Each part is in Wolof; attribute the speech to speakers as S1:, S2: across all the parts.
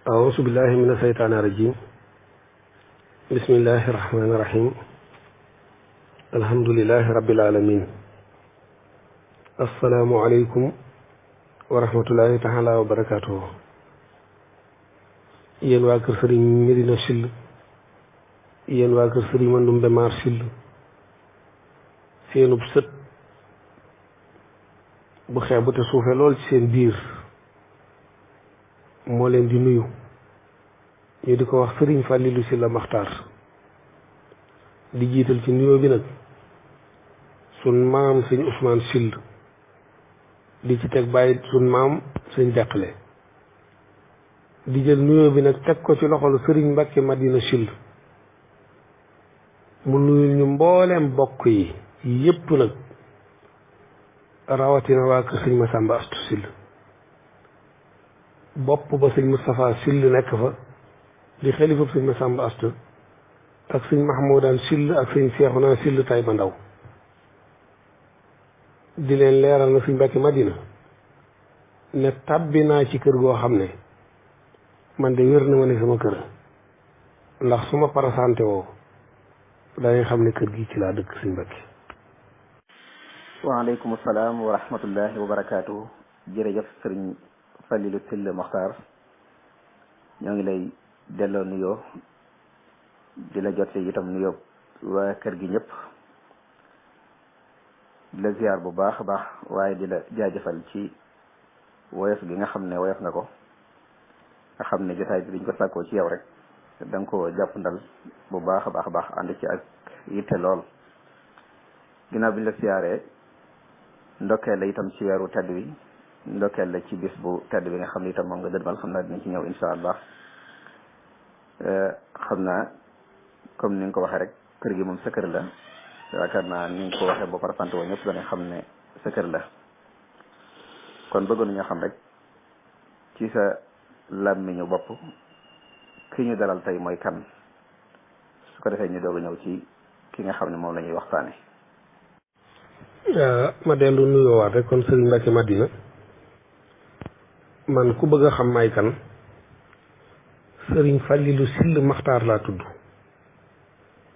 S1: أعوذ بالله من الشيطان الرجيم بسم الله الرحمن الرحيم الحمد لله رب العالمين السلام عليكم ورحمة الله تعالى وبركاته yéen waa kër sëriñ Medina Syll yéen waa kër sëriñ Mandoumbe Mar Syll seenub sët bu xeebu te suufe lool ci seen biir moo leen di nuyu ñu di ko wax sëriñ Fallilou Sylla Maxtaar di jiital ci nuyoo bi nag sun maam sëñ Ousmane Syll di ci teg bàyyi sun maam sëñ Deqale di jël nuyoo bi nag teg ko ci loxolu sëriñ Mbacke Madina Syll mu nuyul ñu mbooleem bokk yi yépp nag rawatina waa kër sëñ Massamba Astou Syll bopp ba sëñ Moustapha Syll nekk fa di xelifab sëñ Massamba Astou ak sëñ Mahmoudane Syll ak sëñ Cheikhouna Syll Taïba Ndaw di leen leeral na sëñ Mbacke Madina ne tàbbi naa ci kër goo xam ne man de wér na ma ne sama kër ndax su ma parasanté woo dangay xam ne kër gi ci laa dëkk sëñ Mbacke.
S2: waaleykum salaam wa rahmatullahi wa barakaatu. jërëjëf sëriñ Fallilou Sylla Maxtaar ñoo ngi lay delloo nuyoo di la jot itam nuyoo waa kër gi ñëpp di la ziar bu baax a baax waaye di la jaajëfal ci woyof gi nga xam ne woyof nga ko nga xam ne jotaay bi biñ ko sàkkoo ci yow rek da nga ko jàpp ndal bu baax a baax ànd ci ak yitte lool ginnaaw bi ñu la siyaaree ndokkeel la itam ci weeru tedd wi ndokkeel la ci bis bu tedd bi nga xam ne itam moom nga dëdmal xam naa dinañ ci ñëw insha allah xam naa comme ni nga ko waxee rek kër gi moom sa kër la yaakaar naa ni nga ko waxee boo parasante woo ñëpp dana xam ne sa kër la kon bëggoon nañoo xam rek ci sa làmmiñu bopp ki ñu dalal tey mooy kan su ko defee ñu doog a ñëw ci ki nga xam ne moom la ñuy waxtaane
S1: ma dellu nuyoowaat rek kon sëriñ Mbacke Madina man ku bëgg a xam may kan sëriñ Fallilou Syll Maxtaar laa tudd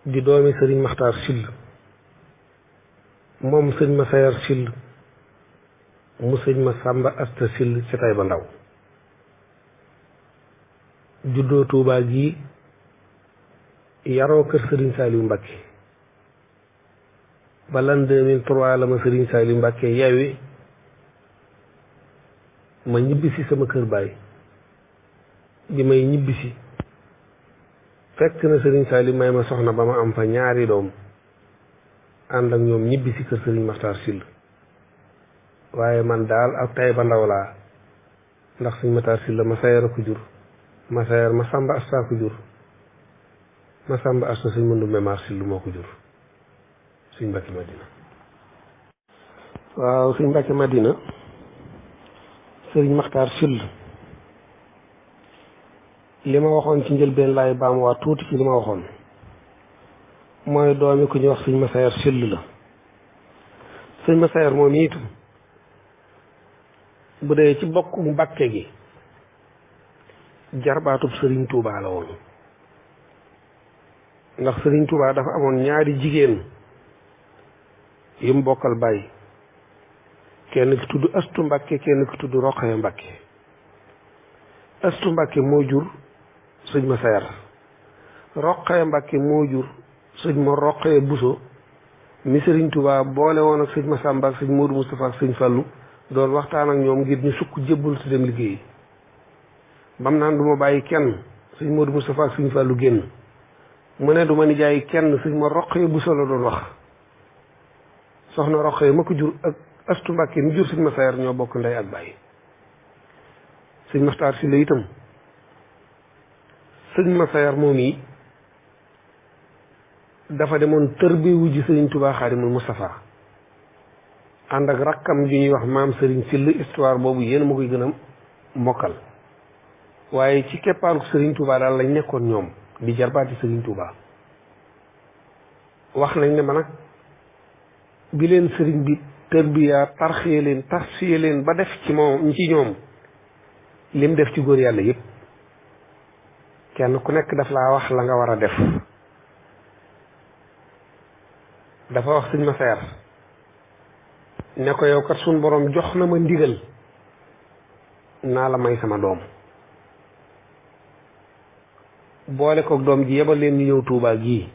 S1: di doomi sëriñ Maxtaar Syll moom sëñ Massayer Syll mu sëñ Massamba Astou Syll ci Taïba Ndaw juddoo Tuubaa gi yaroo kër sëriñ Saliou Mbacke ba l'an 2003 la ma sëriñ Saliou Mbacke yeewi ma ñibbisi sama kër baay bi may ñibbisi fekk na sëriñ Saliou may ma soxna ba ma am fa ñaari doom ànd ak ñoom ñibbisi kër sëriñ Maxtaar Syll waaye man daal ak Taïba Ndaw laa ndax sëñ Maxtaar Syll ma sayar a ko jur ma sayar Massamba Astou ko jur Massamba Astou sëñ Mandoumbe Mar Syll moo ko jur sëñ Mbacke Madina waaw sëñ Mbacke Madina sëriñ Maxtaar Syll li ma waxoon ci njëlbeen laay baam waa tuuti ci li ma waxoon mooy doomi ku ñuy wax sëñ Massayer Syll la sëñ Massayer moom itam bu dee ci bokk Mbàkke gi jarbaatub sëriñ Touba la woon ndax sëriñ Touba dafa amoon ñaari jigéen yu mu bokkal bàyyi kenn ki tudd Astu Mbàkke kenn ki tudd Roqaya Mbàkke Astu Mbàkke moo jur sëñ Massayer Roqaya Mbàkke moo jur sëñ ma Roqaya Buso mi sëriñ Touba boole woon ak sëñ Massamba ak sëñ Modou Moustapha ak sëñ Fallou doon waxtaan ak ñoom ngir ñu sukk jébbul si dem liggéey bam naan du ma bàyyi kenn sëñ Modou Moustapha ak sëñ Fallou génn mu ne du ma nijaay kenn sëñ ma Roqaya Buso la doon wax soxna Roqaya ma ko jur ak Astu Mbàkke mi jur sëñ Massayer ñoo bokk ndey ak bàyyi sëñ Maxtaar Syll itam sëñ Massayer moom yi dafa demoon tërbi wujji sëriñ Touba Xaadimul Moustapha ànd ak rakkam ju ñuy wax maam sëriñ Syll histoire boobu yéen ma koy gën a mokkal waaye ci keppaaru sëriñ Touba daal lañ nekkoon ñoom di jarbaati sëriñ Touba wax nañ ne ma nag bi leen sëriñ bi tërbiya tarxiye leen ba def ci moom ci ñoom lim def ci góor yàlla yëpp kenn ku nekk daf laa wax la nga war a def. dafa wax sëñ Massaer ne ko yow kat suñ borom jox na ma ndigal naa la may sama doom boole koog doom ji yebal leen ñu ñëw Tuubaa gii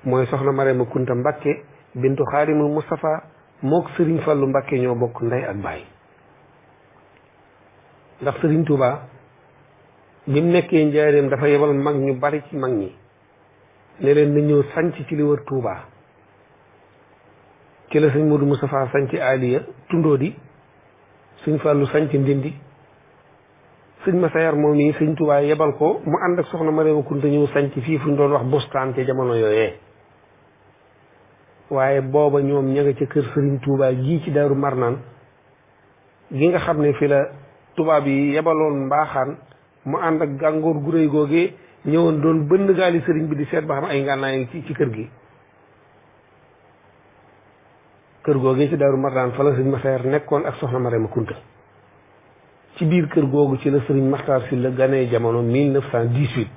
S1: mooy soxna Marema Kunta Mbakke bintu Xaadimul Mustafa mook Sëriñ Fallu Mbakke ñoo bokk ndey ak baay ndax Sëriñ Tuubaa bi mu nekkee njaareem dafa yebal mag ñu bari ci mag ñi ne leen na ñëw sanc ci li wër Tuubaa ci la sëñ Modou Moustapha sanc Aliya tundoo di sëñ Fallu sanc Ndindi sëñ Massaer moom yi sëñ Tuubaa yebal ko mu ànd ak soxna Marema Kunta ñëw sanc fii fu ñu doon wax bustaan ca jamono yooyee waaye booba ñoom ña nga ca kër Sëriñ Tuubaa gii ci Daaru Marnaan gi nga xam ne fi la tubaab yi yebaloon mbaaxaan mu ànd ak gàngoor gu réy googee ñëwoon doon bënn gaali sëriñ bi di seet ba xam ay ngànnaay ci kër gi kër googee ci Daaru Marnaan fa la sëñ Massaer nekkoon ak soxna Marema Kunta ci biir kër googu ci la sëriñ Maxtaar Sylla ganee jamono 1918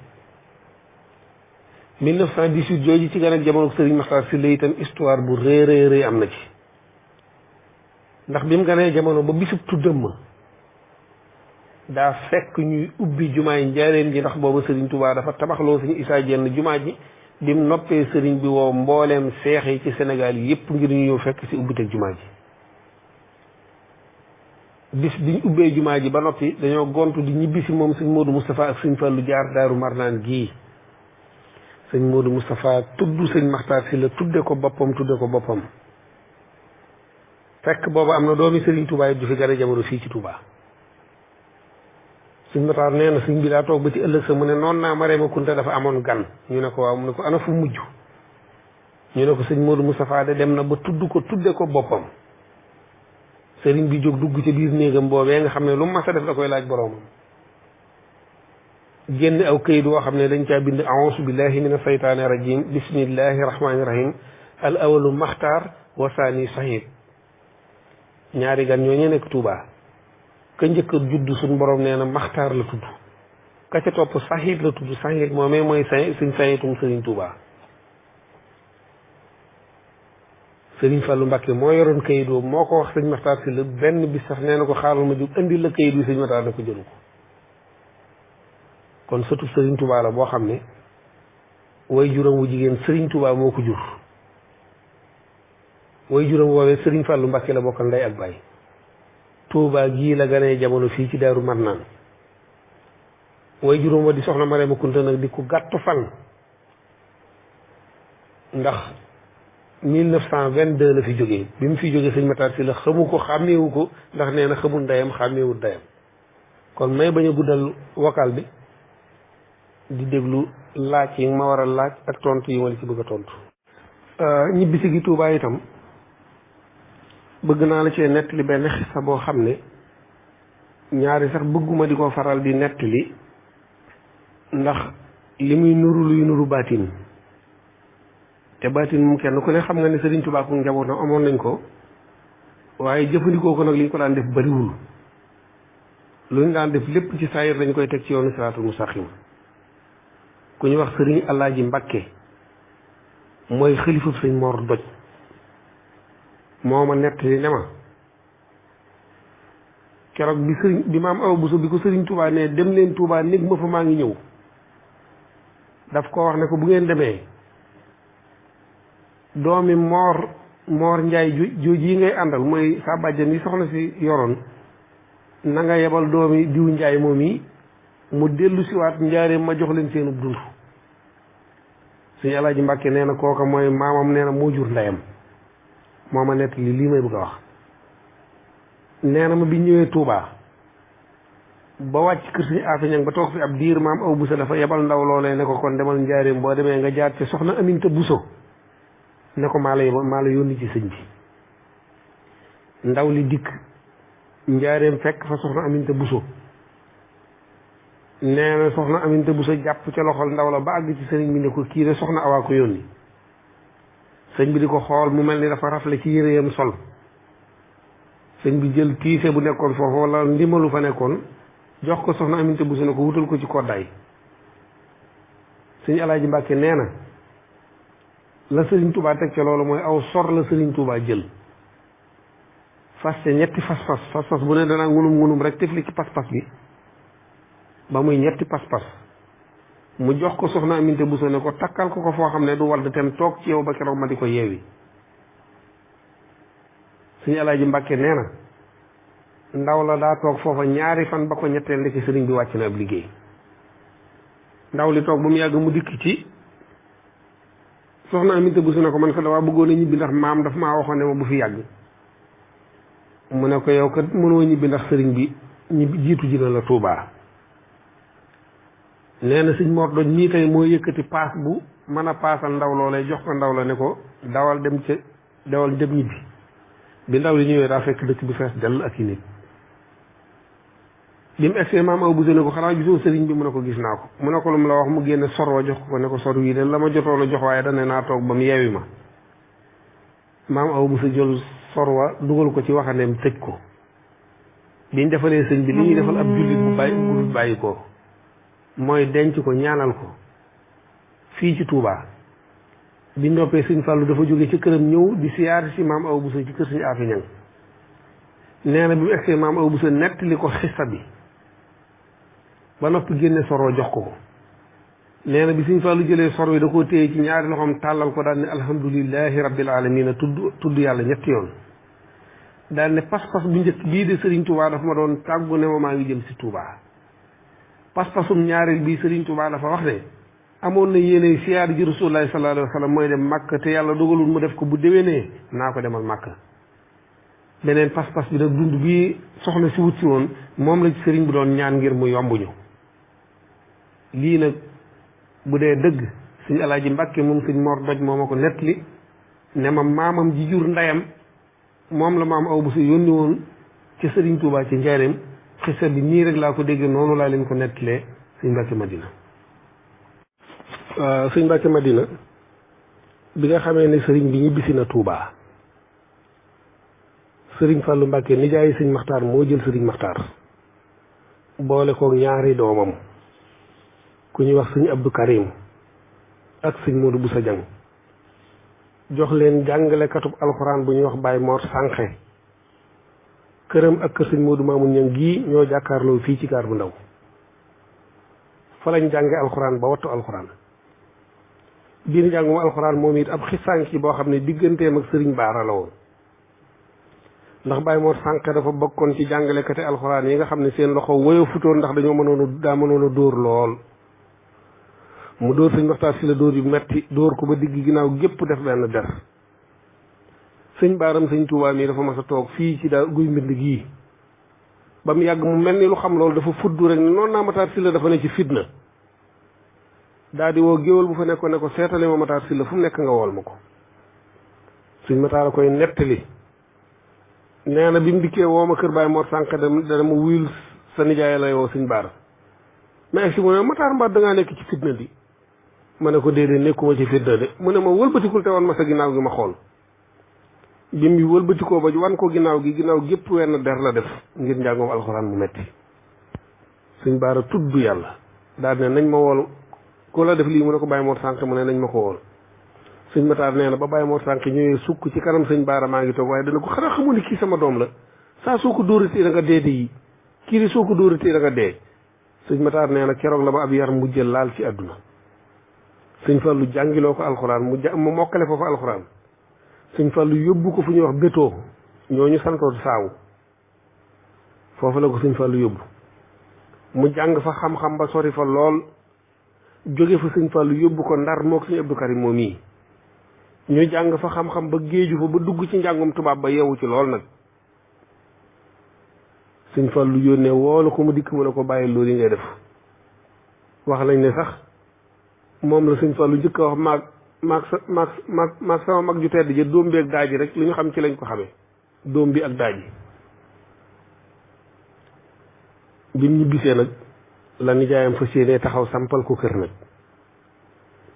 S1: jooju ci ganee jamono sëriñ Maxtaar Sylla itam histoire bu rëy am na ci ndax bi mu ganee jamono ba bisub tuddam ma daa fekk ñuy ubbi jumaay njaareem ji ndax boobu sëriñ Tuubaa dafa tabaxloo suñu Isaa Jenn jumaa ji bi mu noppee sëriñ bi woo mbooleem seex yi ci Sénégal yépp ngir ñu ñëw fekk ci ubbiteg jumaa ji bis biñ ubbee jumaa ji ba noppi dañoo gontu di ñibbi si moom sëñ Modou Moustapha ak sëñ Fallu jaar Daaru Marnaan gii sëñ Modou Moustapha tudd sëñ Maxtaar Sylla tudde ko boppam fekk booba am na doomi sëriñ Touba ju fi gane jamono fii ci Touba sëñ Maxtaar nee na sëñ bi daa toog ba ci ëllëg sa mu ne noonu naa Marema Kunta dafa amoon gan ñu ne ko waaw mu ne ko ana fu mujj ñu ne ko sëñ Modou Moustapha de dem na ba tudde ko boppam sëriñ bi jóg dugg ci biir néegam boobee nga xam ne lu mu mas a def da koy laaj boroomam génn aw këyit woo xam ne dañ caa bind a'uuzu billahi mina saytaani rajim bismillahi rahmaani rahim al awalu maxtaar wa saani sahid ñaari gan ñoo ñu nekk Touba ka njëkk a judd suñ borom nee na maxtaar la tudd ka ca topp sahid la tudd sahid moomee mooy suñ sayitum sëriñ Touba sëriñ Fallu Mbakke moo yoroon kayit boobu moo ko wax sëñ Maxtaar Sylla benn bis sax nee na ko xaaral ma jóg indi la kayit bi sëñ Maxtaar da ko jëlu ko kon sëtu sëriñ Touba la boo xam ne way juróom wu jigéen sëriñ Touba moo ko jur way juróom woowee sëriñ Fallu Mbakke la bokkal ndey ak baay Touba gii la ganee jamono fii ci Daaru Marnaan way juróom wa di soxna Marema Kunta nag di ko gàtt fan ndax 1922 la fi jógee bi mu fi jógee sëñ Maxtaar Sylla xamu ko xàmmeewu ko ndax nee na xamul ndeyam xàmmeewul ndeyam kon may bañ a guddal vocal bi di déglu laaj yi ma war a laaj ak tontu yi ma la ci bëgg a tontu. ñibbisi gi Tuubaa itam bëgg naa la cee nettali benn xisa boo xam ne ñaari sax bëgguma di ko faral di nettali ndax li muy nuru luy nuru baatin te baatin moom kenn ku ne xam nga ne Sëriñ Tuubaa ko njabootam amoon nañ ko waaye jëfandikoo ko nag li ñu ko daan def bariwul lu ñu daan def lépp ci saayir dañ koy teg ci yoonu siraatul mustaqim ku ñu wax Sëriñ Alaaji Mbakke mooy xalifab sëñ Mor Doj moo ma nettali ne ma keroog bi maam Awa Buso bi ko Sëriñ Tuubaa ne dem leen Tuubaa néeg ma fa maa ngi ñëw daf ko wax ne ko bu ngeen demee doomi moor njaay jooju yi ngay àndal mooy sa bàjjan yi soxna si yoroon na nga yebal doomi diw njaay moom yi mu dellu siwaat njaareem ma jox leen seenub dund suñu Alaaji Mbàkke nee na kooka mooy maamam nee na moo jur ndeyam moo ma nett lii may bëgg a wax nee na ma bi ñëwee Touba ba wàcc kër suñu Afe ba toog fi ab diir maam Awa Buso dafa yebal ndaw loolee ne ko kon demal njaareem boo demee nga jaar ci soxna Aminta Buso ne ko maa la yónni ci sëñ bi ndaw li dikk njaareem fekk fa soxna Aminta Buso nee na soxna Aminta Buso jàpp ca loxol ndaw la ba àgg ci sëriñ bi ne ko kii de soxna Awaa ko yónni sëñ bi di ko xool mu mel ni dafa rafle ci yëreyam sol sëñ bi jël tiise bu nekkoon foofu wala ndimalu fa nekkoon jox ko soxna Aminta Buso ne ko wutal ko ci koddaay sëñ Alaaji Mbàkke nee na la sëriñ Touba teg ca loolu mooy aw sor la sëriñ Touba jël fas ca ñetti fas bu ne danaa ngunum rek tefli ci pas-pas bi ba muy ñetti pas-pas mu jox ko soxna Aminte Bousso ne ko takkal ko foo xam ne du wadd tem toog ci yow ba keroog ma di ko yeewi sëñ Alaaji Mbàkke nee na ndaw la daa toog foofa ñaari fan ba ko ñetteel ndeke sëriñ bi wàcc na ab liggéey ndaw li toog ba mu yàgg mu dikk ci soxna Aminte Bousso ne ko man ko dawaa bëggoon a ñibbi ndax maam daf maa waxoon ne ma bu fi yàgg mu ne ko yow kat mënoo ñibbi ndax sëriñ bi ñibbi jiitu ji na la Tuubaa nee na sëñ Mor Doj mii tey moo yëkkati paas bu mën a paasal ndaw loolee jox ko ndaw la ne ko dawal dem ñibbi bi ndaw li ñëwee daa fekk dëkk bi fees dell ak i nit bi mu egsee maam aw Bousso ne ko xanaa gisoo sëriñ bi mu ne ko gis naa ko mu ne ko lu mu la wax mu génne sor wa jox ko ne ko sor wii de la ma jotoo la jox waaye dane naa toog ba mu yeewi ma maam aw Bousso jël sor wa dugal ko ci waxandeem tëj ko biñ defalee sëñ bi li ñuy defal ab jullit bu bàyyi ko mooy denc ko ñaanal ko fii ci Touba bi noppee sëñ Fallou dafa jóge ci këram ñëw di siyaar si maam aw Bousso ci kër sëñ Afi Ñang nee na bi mu egsee maam aw Bousso nettali ko xissa bi ba noppi génne soroo jox ko nee na bi sëñ Fallou jëlee sor wi da koo téye ci ñaari loxoom tàllal ko daal ne alhamdulillahi rabbil alamin tudd yàlla ñetti yoon daal ne pas-pas bu njëkk bii de Serigne Touba dafa ma doon tàggu ne ma maa ngi jëm si Touba pas-pasum ñaareel bii Serigne Touba dafa wax ne amoon na yéene siyaar ji Rasulullahi sallallahu alayhi wa sallam mooy dem Makka te yàlla dogalul mu def ko bu déwénee naa ko demal Makka beneen pas-pas bi nag dund bii soxna si wut si woon moom la ci Serigne bi doon ñaan ngir mu yombuñu lii nag bu dee dëgg sëñ Alaaji Mbàkke moom sëñ Mor Doj moo ma ko nettali ne ma maamam ji jur ndeyam moom la maam aw Bousso yónni woon ci Serigne Touba ci njaareem xisa bi nii rek laa ko déggee noonu laa leen ko nettalee sëñ Mbàkke Madina sëñ Mbàkke Madina bi nga xamee ne sëriñ bi ñibbisi na Touba sëriñ Fàllu Mbàkke nijaayi sëñ Maxtaar moo jël sëriñ Maxtaar boole koog ñaari doomam ku ñuy wax sëñ Abdou Karim ak sëñ Modou Bousso Dieng jox leen jàngalekatub alxuraan bu ñuy wax Baye Mor Sànqe këram ak kër sëñ Modou Mamoun Niang gii ñoo jàkkaarloo fii ci gaar bu ndaw fa lañ jànge alxuraan ba wattu alxuraan biir njàngum alxuraan moom it ab xisaan ci boo xam ne digganteem ak sëriñ Baara la woon ndax Baye Mor Sànqe dafa bokkoon ci jàngalekati alxuraan yi nga xam ne seen loxo woyo futoon ndax dañoo mënoon a dóor lool mu dóor sëñ Maxtaar si la dóor yu metti dóor ko ba digg ginnaaw gépp def benn der sëñ baaram sëñ Tuubaa mii dafa mas a toog fii ci daa guy mbind gii ba mu yàgg mu mel ni lu xam loolu dafa fudd rek noonu naa Maxtaar si la dafa ne ci fitna daa di woo géwal bu fa nekkoon ne ko seetale ma Maxtaar si la fu mu nekk nga wool ma ko sëñ Maxtaar a koy nettali nee na bi mu dikkee woo ma kër Baye Mor Sànqe dana ma wuyul sa nijaay lay woo sëñ baara mais si mu ne Maxtaar mbaa dangaa nekk ci fitna di ma ne ko déedéet nekkuma ci fitna de mu ne ma wëlbatikul te wan ma sa ginnaaw gi ma xool bi mu wëlbatikoo ba wan ko ginnaaw gépp wenn der la def ngir njàngoom alxuraan mu metti sëñ baara tudd yàlla daal ne nañ ma wool ko la def lii mu ne ko Baye Mor Sànqe mu ne nañ ma ko wool sëñ Maxtaar nee na ba Baye Mor Sànqe ñëwee sukk ci kanam sëñ baara maa ngi toog waaye dana ko xanaa xamu ni kii sama doom la saa soo ko dóoratee da nga dee de yi kii di soo ko dóoratee da nga dee sëñ Maxtaar nee na keroog la ma ab yar mujjë laal ci àdduna sëñ Fallu jàngiloo ko alxuraan mu mokkale foofu alxuraan sëñ Fallu yóbbu ko fu ñuy wax bétoo ñooñu santoon saawu foofu la ko sëñ Fallu yóbbu mu jàng fa xam-xam ba sori fa lool jóge fa sëñ Fallu yóbbu ko Ndar mook sëñ Abdou Karim moom yi ñu jàng fa xam-xam ba géeju fa ba dugg ci njàngum tubaab ba yeewu ci lool nag sëñ Fallu yónnee woolu ko mu dikk mu ne ko bàyyi loolu yi ngay def wax nañ ne sax moom la sëñ Fallu njëkk a wax maag sama mag ju tedd ja doom bi ak daaj rek li ñu xam ci lañ ko xamee doom bi ak daaj bi mu ñibbisee nag la nijaayam fas yéenee taxaw sampal ko kër nag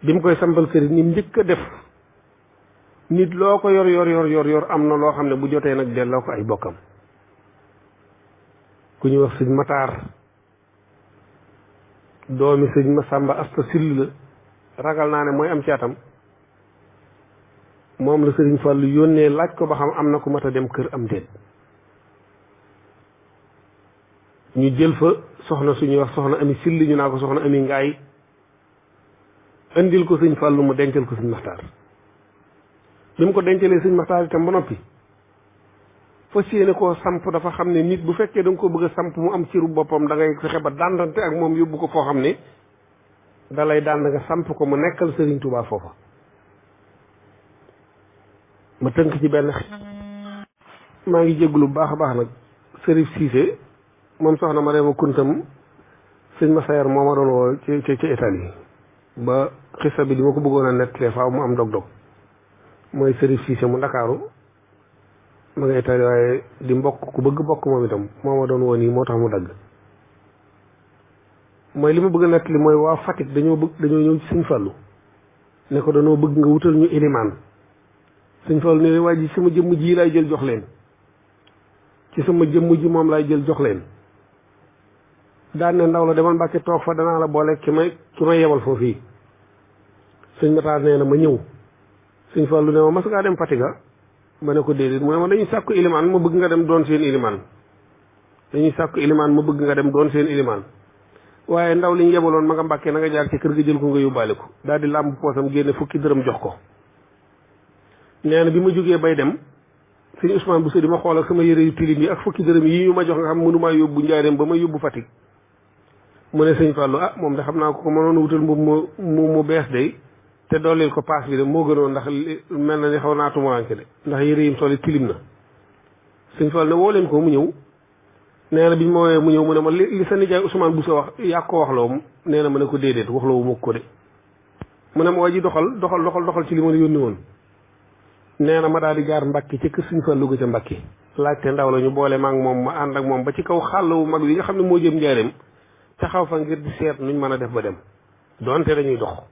S1: bi mu koy sampal kër ni njëkk a def nit loo ko yor am na loo xam ne bu jotee nag delloo ko ay bokkam ku ñuy wax sëñ Mataar doomi sëñ Masamba Asta Sill la ragal naa ne mooy am caatam moom la sëriñ Fallu yónnee laaj ko ba xam am na ku mat a dem kër am déet ñu jël fa soxna suñuy wax soxna ami silli ñu naa ko soxna ami ngaay indil ko sëñ Fallu mu dencal ko sëñ Maxtaar bi mu ko dencalee sëñ Maxtaar itam ba noppi fas yéene koo samp dafa xam ne nit bu fekkee da nga ko bëgg a samp mu am ciru boppam da ngay fexe ba dàndante ak moom yóbbu ko foo xam ne da lay dànd nga samp ko mu nekkal sëriñ Tuubaa foofa ma tënk ci benn maa ngi jégglu bu baax a baax nag Sërif Siise moom soxna ma reema kuntam sëñ Massayer moo ma doon woo ci Italie ba xissa bi di ma ko bëggoon a nettalee faaw mu am dog-dog mooy Sërif Siise mu Ndakaaru ma nga Italie waaye di mbokk ku bëgg bokk moom itam moo ma doon woo nii moo tax mu dagg mooy li ma bëgg a nettali mooy waa Fatick dañoo ñëw ci sëñ Fallu ne ko dañoo bëgg nga wutal ñu ilimaan sëñ Fallu ne waa ji sama jëmm ji laay jël jox leen ci sama jëmm ji moom laay jël jox leen daan ne ndaw la demal Mbàkke toog fa danaa la boole ki may yebal foofu yi sëñ Matar nee na ma ñëw sëñ Fallu ne ma mas ngaa dem Fatick ma ne ko déedéet mu ne ma dañuy sàkku ilimaan ma bëgg nga dem doon seen ilimaan ma bëgg nga dem doon seen ilimaan waaye ndaw li ñu yebaloon ma nga Mbàkke na nga jaar ci kër ga jël ko nga yóbbaale ko daal di làmb poosam génne fukki dërëm jox ko nee na bi ma jógee bay dem sëñ Ousmane Bousso di ma xool ak sama yére yu tilim yi ak fukki dërëm yi ñu ma jox nga xam mënumaa yóbbu njaareem ba ma yóbbu Fatick mu ne sëñ Fallou moom de xam naa ko mënoon wutal mbubb mu bees de te dooleel ko paas bi de moo gënoon ndax mel na ni xaw naa tumuranke de ndax yére yim soli tilim na sëñ Fallou ne woo leen ko mu ñëw nee na bi ñu ma woowee mu ñëw mu ne ma li sa nijaay Ousmane Bousso wax yaa ko waxloo nee na ma ne ko déedéet waxloo ma ko de mu ne ma waa ji doxal ci li ma la yónni woon nee na ma daal di jaar Mbàkke ca kër sëñ Fallu ga ca Mbàkke laajte ndaw la ñu boole ma ak moom ma ànd ak moom ba ci kaw xàllawu mag bi nga xam ne moo jëm njaareem taxaw fa ngir di seet nuñ mën a def ba dem doonte dañuy dox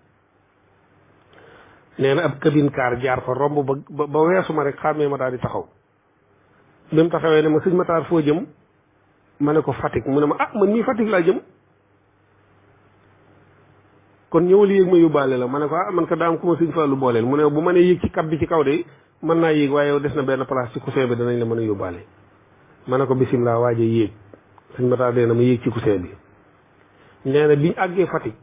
S1: nee na ab cabine car jaar fa romb ba weesu ma rek xàmmee ma daal di taxaw bi mu taxawee ne ma sëñ Matar foo jëm ma ne ko Fatick mu ne ma man mii Fatick laa jëm kon ñëwal yéeg ma yóbbaale la ma ne ko man ko daam ku ma sëñ Fallu booleel mu ne bu ma nee yéeg ci kab bi ci kaw de mën naa yéeg waaye yow des na benn place ci coussin bi danañ la mën a yóbbaale ma ne ko bisimilah waaje yéeg sëñ Matar dee na ma yéeg ci coussin bi nee na biñ àggee Fatick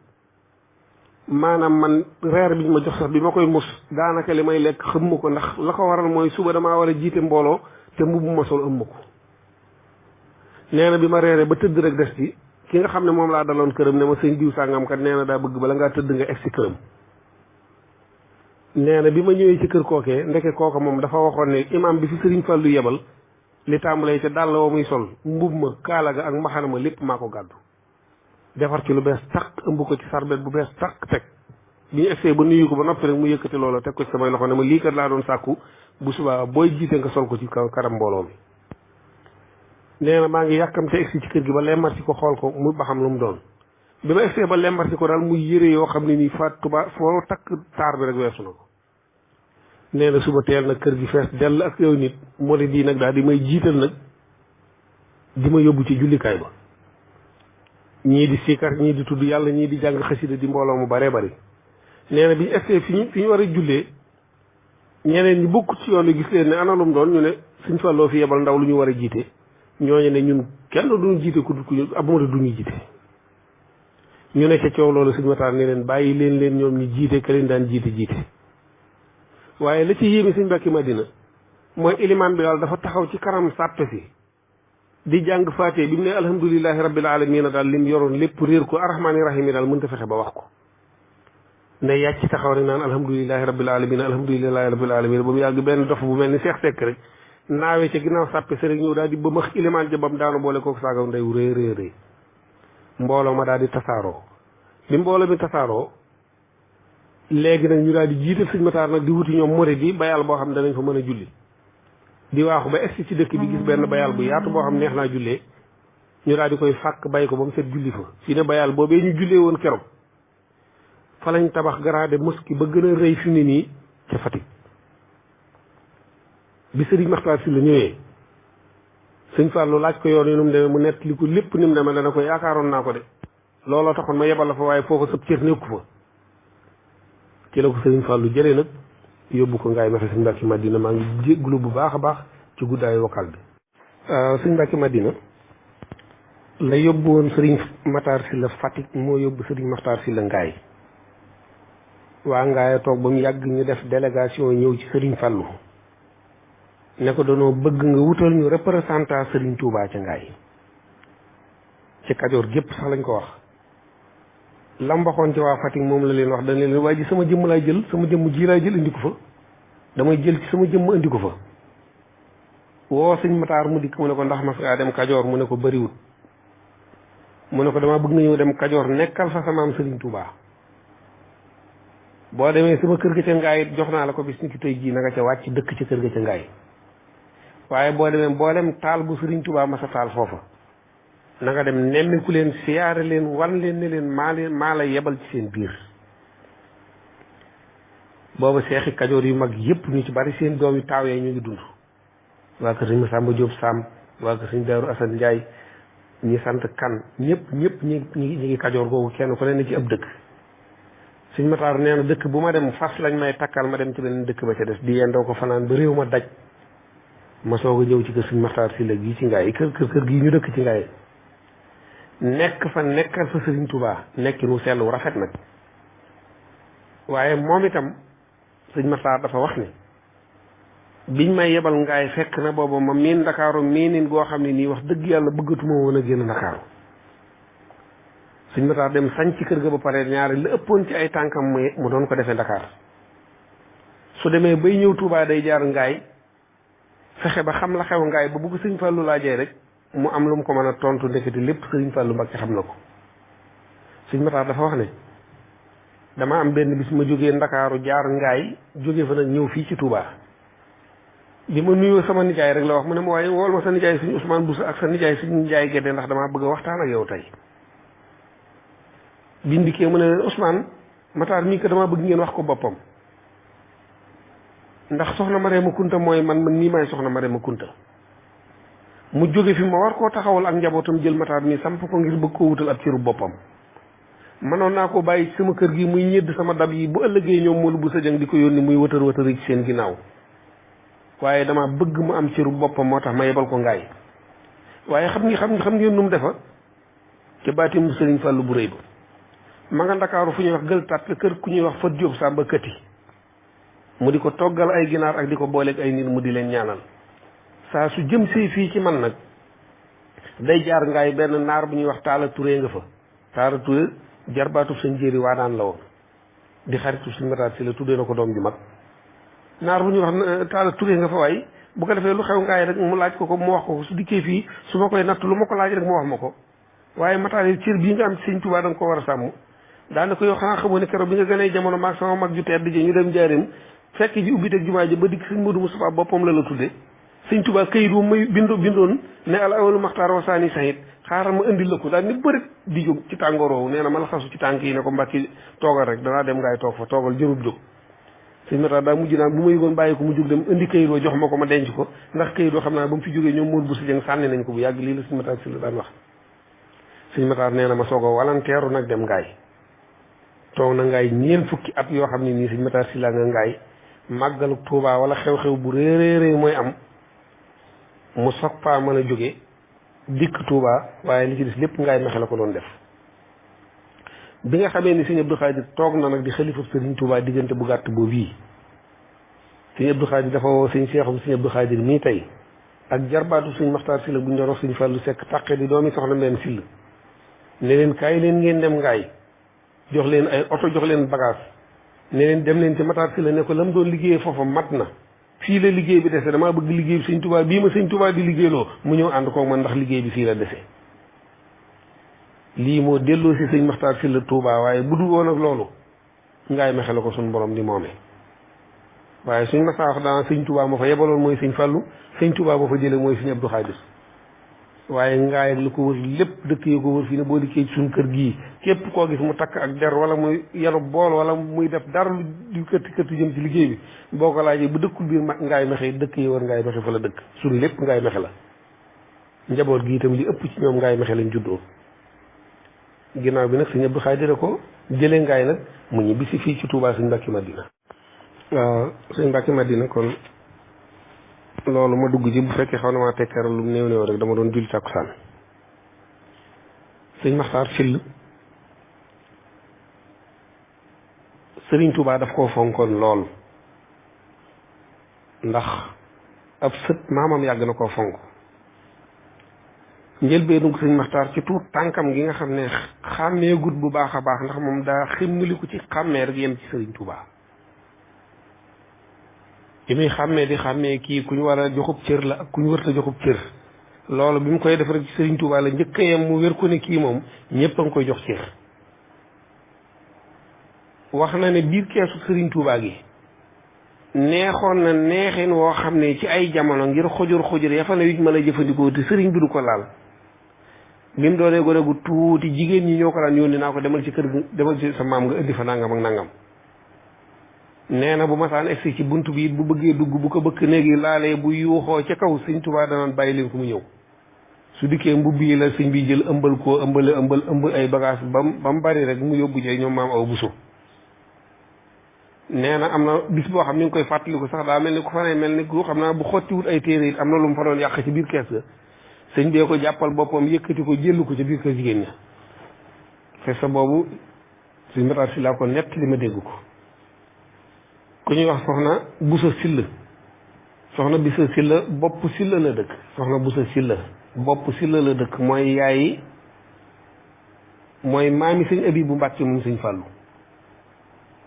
S1: maanaam man reer biñ ma jox sax bi ma koy mus daanaka li may lekk xam ma ko ndax la ko waral mooy suba damaa war a jiite mbooloo te mbubb ma sol ëmm ko nee na bi ma reeree ba tëdd rek des ci ki nga xam ne moom laa daloon këram ne ma sëñ diw sàngam kat nee na daa bëgg bala ngaa tëdd nga egg si këram nee na bi ma ñëwee ci kër kookee ndeke kooka moom dafa waxoon ne imaam bi fi sëriñ Fallu yebal li tàmbalee ca dàll wa muy sol mbub ma kaala ga ak mbaxana ma lépp maa ko gàddu defar ci lu bees tàq ëmb ko ci sarbet bu bees tàq teg bi ñu egsee ba nuyu ko ba noppi rek mu yëkkati loola teg ko ci samay loxo ne ma lii kat laa doon sàkku bu subaa booy jiite nga sol ko ci kaw karam mbooloo mi nee na maa ngi yàkkamte egsi ci kër gi ba lemmarti ko xool ko mu ba xam lu mu doon bi ma egsee ba lemmarti ko daal muy yëre yoo xam ne nii fa tuba foo takk taar bi rek weesu na ko nee na suba teel nag kër gi fees dell ak yow nit moo di nag daal di may jiital nag di ma yóbbu ci jullikaay ba ñii di siikar ñii di tudd yàlla ñii di jàng xasida di mbooloo mu baree bari nee na bi ñu egsee fi ñu war a jullee ñeneen ñi bokk ci yoon wi gis leen ne ana lu mu doon ñu ne Sëñ Falloo fi yebal ndaw lu ñu war a jiite ñooñu ne ñun kenn duñu jiite ku ab moo de duñu jiite ñu ne ca coow loolu Sëñ Matar ne leen bàyyi leen ñoom ñu jiite ka leen daan jiite waaye la ci yéemi Sëñ Mbàkke Madina mooy ilimaan bi daal dafa taxaw ci kanam sàppe si di jàng faatee bi mu ne alhamdulilahi rabbil alamina daal lim yoroon lépp réer ko arrahmaani rahim yi daal mënta fexe ba wax ko ne yàcc taxaw rek naan alhamdulilahi rabbil alamina alhamdulilahi rabbil alamina ba mu yàgg benn dof bu mel ni seex sekk rek naawee ca ginnaaw sàppe si rek ñëw daal di ba max ilimaan jabam daanu boole kooku saagaw ndey rëy mbooloo ma daal di tasaaroo bi mbooloo mi tasaaroo léegi nag ñu daal di jiital Sëñ Matar nag di wuti ñoom murid yi bayal boo xam ne danañ fa mën a julli di waaxu ba egsi ci dëkk bi gis benn bayal bu yaatu boo xam neex naa jullee ñu daal di koy fàkk bay ko ba mu set julli fa fi ne bayal boobee ñu jullee woon keroog fa lañ tabax grande mosquée ba gën a rëy fi mu ne nii ca Fatick bi Sëriñ Maxtaar Si la ñëwee Sëñ Fallu laaj ko yoon yi nu mu demee mu nettali ko lépp ni mu demee dana ko yaakaaroon naa ko de looloo taxoon ma yebal la fa waaye foofa sëb cër nekku fa ci la ko sëriñ Fallou jëlee nag yóbbu ko Ngaye Mékhé sëñ Mbacke Madina maa ngi jégglu bu baax a baax ci guddaayu vocal bi. sëñ Mbacke Madina la yóbbu woon sëriñ Matar Sylla Fatick moo yóbbu sëriñ Matar Sylla Ngaye waa Ngaye toog ba mu yàgg ñu def délégation ñëw ci sëriñ Fallou ne ko danoo bëgg nga wutal ñu représentant sëriñ Touba ca Ngaye ci Kajoor gépp sax lañ ko wax. lam waxoon ci waa Fatick moom la leen wax dañ leen waaye ji sama jëmm laay jël sama jëmm ji laay jël indi ko fa damay jël ci sama jëmm indi ko fa woo sëñ Matar mu dikk mu ne ko ndax mas ngaa dem Kajoor mu ne ko bëriwut mu ne ko dama bëgg nga ñëw dem Kajoor nekkal fa sama am Sëriñ Tuubaa boo demee sama kër ga ca Ngaye jox naa la ko bis ni ki tey jii na nga ca wàcc dëkk ca kër ga ca Ngaye waaye boo demee mboolem taal bu Sëriñ Tuubaa masa taal foofa na nga dem nemmiku leen siyaare leen wan leen ne leen maa la yebal ci seen biir booba seexi Kajoor yu mag yëpp ñu ci bari seen doom yu taaw yee ñu ngi dund waa kër sëñ Masamba Diop Samb waa kër sëñ Daaru Asan Njaay ñi sant kan ñëpp ñi ngi Kajoor googu kenn ku ne ci ab dëkk sëñ Matar nee na dëkk bu ma dem fas lañ may takkal ma dem ci beneen dëkk ba ca des di yendoo ko fanaan ba réew ma daj ma soog a ñëw ci kër sëñ Matar Sylla gii ci Ngaye kër gii ñu dëkk ci Ngaye nekk fa nekkal fa Sëriñ Tuubaa nekki nu sell wu rafet nag waaye moom itam sëñ Matar dafa wax ne biñ may yebal Ngaye fekk na booba ma miin Ndakaaru miinin goo xam ne nii wax dëgg yàlla bëggatuma woon a génn Ndakaaru sëñ Matar dem sañ ci kër ga ba pare ñaari la ëppoon ci ay tànkam mu doon ko defee Ndakaar su demee bay ñëw Tuubaa day jaar Ngaye fexe ba xam la xew Ngaye ba bugg sëñ Fallu laajee rek mu am lu mu ko mën a tontu ndekete lépp sëriñ Fallou Mbacké xam na ko sëñ Matar dafa wax ne dama am benn bis ma jógee Ndakaaru jaar Ngaye jógee fa nag ñëw fii ci Touba bi ma nuyoo sama nijaay rek la wax mu ne ma waaye wool ma sa nijaay suñu Ousmane Boussa ak sa nijaay suñu nijaay Gédé ndax damaa bëgg a waxtaan ak yow tey bindikee mu ne leen Ousmane Matar mii ko damaa bëgg ngeen wax ko boppam ndax soxna Marema Kunta mooy man nii maay soxna Marema Kunta mu jóge fi ma war koo taxawal ak njabootam jël Matar mi samp ko ngir bëgg koo wutal ab ciru boppam mënoon naa ko bàyyi sama kër gi muy ñedd sama dab yi bu ëllëgee ñoom moolu bu sa jang di ko yónni muy wëtër wëtër ci seen ginnaaw waaye dama bëgg mu am ciru boppam moo tax ma yebal ko Ngaye waaye xam ngeen nu mu defa ca baati mu Sëriñ Fàllu bu rëy ba ma nga Ndakaaru fu ñuy wax gël tàppe kër ku ñuy wax Fat Jóob Sàmba Këti mu di ko toggal ay ginaar ak di ko booleeg ay nit mu di leen ñaanal saa su jëm see fii ci man nag day jaar Ngaye benn naar bu ñuy wax Taala Touré nga fa Taala Touré jarbaatub sëñ Jéeri waa daan la woon di xaritu sëñ Matar Sylla tuddee na ko doom ju mag naar bu ñuy wax Taala Touré nga fa waaye bu ko defee lu xew Ngaye rek mu laaj ko mu wax ko su dikkee fii su ma koy natt lu ma ko laaj rek mu wax ma ko waaye Matar yi cër bii nga am ci sëñ Tuubaa da nga ko war a sàmm daanaka yow xanaa xamoo ne keroog bi nga gënee jamono maag sama mag ju tedd ji ñu dem Njaaréem fekk ji ubbi teg jumaa ji ba dikk sëñ Modou Moustapha boppam la tuddee sëñ Tuubaa këyit wu may bindoon ne al awalu maxtaar wasaani sahit xaaral ma indil la ko daal ni bërit di jóg ci tàngoor woowu nee na ma la xasu ci tànk yi ne ko Mbàkke toogal rek danaa dem Ngaye toog fa toogal jërul jóg sëñ Matar daa mujj naan bu ma yëgoon bàyyi ko mu jóg dem indi këyit woo jox ma ko ma denc ko ndax këyit woo xam naa ba mu fi jógee ñoom Mour bu si jëng sànni nañ ko bu yàgg lii la sëñ Matar Sylla daan wax sëñ Matar nee na ma soog a walanteeru nag dem Ngaye toog na Ngaye ñeen fukki at yoo xam ne nii sëñ Matar Sylla nga Ngaye màggalu Tuubaa wala xew-xew bu réeréeré mooy am mu soog faa mën a jóge dikk Touba waaye li ci des lépp Ngaye Mékhé la ko doon def bi nga xamee ni sëñ Abdou Khadir toog na nag di xalifa sëriñ Touba diggante bu gàtt boobu yi sëñ Abdou Khadir dafa woo sëñ Seexum sëñ Abdou Khadir mii tey ak jarbaatu sëñ Maxtaar Sylla bu ñu doon wax sëñ Fàllu Sekk tàqe di doomi soxna Mbène Sylla ne leen kaay leen ngeen dem Ngaye jox leen ay oto jox leen bagage ne leen dem leen ci Maxtaar Sylla ne ko la mu doon liggéeyee foofa mat na fii la liggéey bi dese damaa bëgg liggéey bi sëñ Tuubaa bii ma sëñ Tuubaa di liggéeyloo mu ñëw ànd koog man ndax liggéey bi fii la dese lii moo delloo si sëñ Maxtaar Sylla Tuubaa waaye bu dul woon ak loolu Ngaye Mékhé la ko suñu borom di moomee waaye suñ ma saa wax daan sëñ Tuubaa moo fa yebaloon mooy sëñ Fàllu sëñ Tuubaa boo fa jëlee mooy sëñ Abdou Khadir waaye Ngaye ak lu ko wër lépp dëkk yi ko wër fii ne boo dikkee ci suñ kër gii képp koo gis mu takk ak der wala muy yenu bool wala muy def dara lu di këtt jëm ci liggéey bi boo ko laajee bu dëkkul biir Ngaye Mékhé dëkk yi wër Ngaye Mékhé fa la dëkk suñ lépp Ngaye Mékhé la njaboot gi itam li ëpp ci ñoom Ngaye Mékhé lañ juddoo ginnaaw bi nag sëñ Abdou Khadir ko jëlee ngaay nag mu ñibbi si fii ci Touba sëñ Mbàkke Madina. waaw sëñ Mbàkke Madina kon loolu ma dugg ci bu fekkee xaw na maa tekkaral lu néew néew rek dama doon julli takkusaan sëñ Maxtaar Sill sëriñ Touba daf koo fonkoon lool ndax ab sët maamam yàgg na koo fonk njëlbeenu sëñ Maxtaar ci tuut tànkam gi nga xam ne xàmmee gut bu baax a baax ndax moom daa ximmaliku ci xàmmee rek yem ci sëriñ Touba bi muy xàmmee di xàmmee kii ku ñu war a joxub cër la ak ku ñu wërta joxub cër loolu bi mu koy def rek ci sëriñ Touba la njëkk a yem mu wér ko ne kii moom ñëpp a ngi koy jox cër wax na ne biir keesu sëriñ Touba gi neexoon na neexin woo xam ne ci ay jamono ngir xojur ya fa ne yuñ mën a jëfandikoo te sëriñ bi du ko laal bi mu doonee gone gu tuuti jigéen ñi ñoo ko daan yónni naa ko demal ci kër demal ci sa maam nga indi fa nangam ak nangam nee na bu masaan egsi ci bunt bi it bu bëggee dugg bu ko bëkk néegi laalee bu yuuxoo ca kaw sëñ Touba danaan bàyyi leen ko mu ñëw su dikkee mbubb yi la sëñ bi jël ëmbal koo ëmb ay bagage ba mu bari rek mu yóbbu ci ñoom maam aw buso nee na am na bis boo xam ni nga koy fàttaliku sax daa mel ni ku fa ne mel ni ku xam naa bu xottiwut ay téere it am na lu mu fa doon yàq ci biir kees ga sëñ bee ko jàppal boppam yëkkati ko jëllu ko ca biir kër jigéen ña fes sa boobu suñ mataar si laa ko nett li ma dégg ko ku ñuy wax soxna Busa Silla soxna Busa Silla bopp Silla la dëkk soxna Busa Silla bopp Silla la dëkk mooy yaayi mooy maami sëñ Abibu Mbàkke moom sëñ Fàllu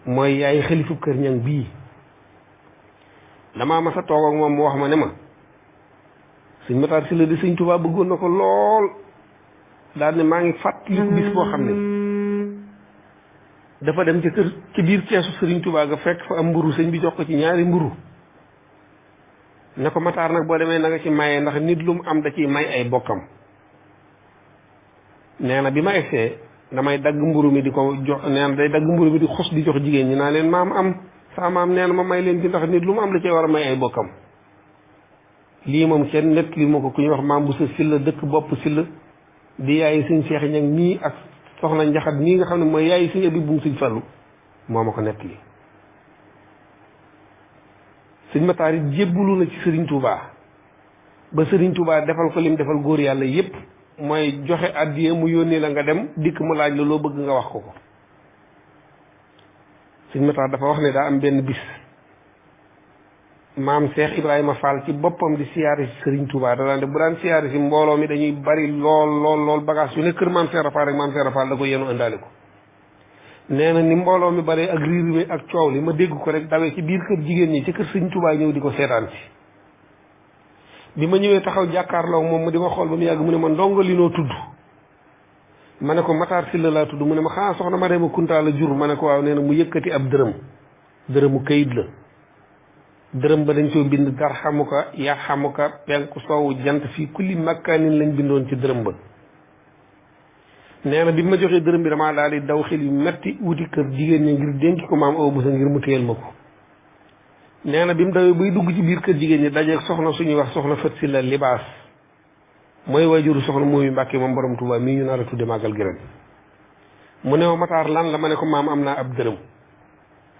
S1: mooy yaay xalifu kër ñang bii damaa mas a toog ak moom mu wax ma ne ma sëñ Matar Sylla di sëñ Touba bëggoon na ko lool daal ne maa ngi fàttaliku bis boo xam ne dafa dem ci kër ci biir keesu sëriñ Touba ga fekk fa am mburu sëñ bi jox ko ci ñaari mburu ne ko Matar nag boo demee na nga ci maye ndax nit lu mu am da ciy may ay bokkam nee na bi ma egsee damay dagg mburu mi di ko jox nee na day dagg mburu mi di xos di jox jigéen ñi naa leen maam am saa maam nee na ma may leen ci ndax nit lu mu am da cee war a may ay bokkam lii moom kenn nett li ma ko ku ñuy wax maam bu sa Sylla dëkk bopp Sylla di yaayi suñ Seex Ñaŋ mii ak soxna Njaxat mii nga xam ne mooy yaayi suñ abi bum suñ Fallu moo ma ko nett li sëñ Matar it jébbalu na ci Serigne Touba ba Serigne Touba defal ko lim defal góor yàlla yépp mooy joxe addiye mu yónnee la nga dem dikk mu laaj la loo bëgg nga wax ko ko sëñ Matar dafa wax ne daa am benn bis maam Cheikh Ibrahima Fall ci boppam di siyaare si Serigne Touba da daan def bu daan siyaare si mbooloo mi dañuy bari lool bagage yu ne kër maam Cheikh Fall rek maam Cheikh Fall da ko yenu indaale ko nee na ni mbooloo mi bare ak riir mi ak coow li ma dégg ko rek dawee ci biir kër jigéen ñi ci kër Serigne Touba ñëw di ko seetaan si bi ma ñëwee taxaw jàkkaarloo moom mu di ma xool ba mu yàgg mu ne ma ndongo li noo tudd ma ne ko Matar Sylla laa tudd mu ne ma xanaa soxna ma Marema Kunta la jur ma ne ko waaw nee na mu yëkkati ab dërëmu kayit la dërëm ba dañ soo bind dar xamuka ya xamuka penku soowu jant fii kulli makkaanin lañ bindoon ci dërëm ba nee na bi ma joxee dërëm bi damaa daal di daw xel yu metti wuti kër jigéen ñi ngir dénki ko maam aw busa ngir mu téyel ma ko nee na bi mu dawee bay dugg ci biir kër jigéen ñi dajeeg soxna suñuy wax soxna Fat Sylla libaas mooy waajuru soxna mooy Mbàkke moom borom Tuuba mii ñu nar a tudde màggal gi ren mu ne ma Matar lan la ma ne ko maam am naa ab dërëm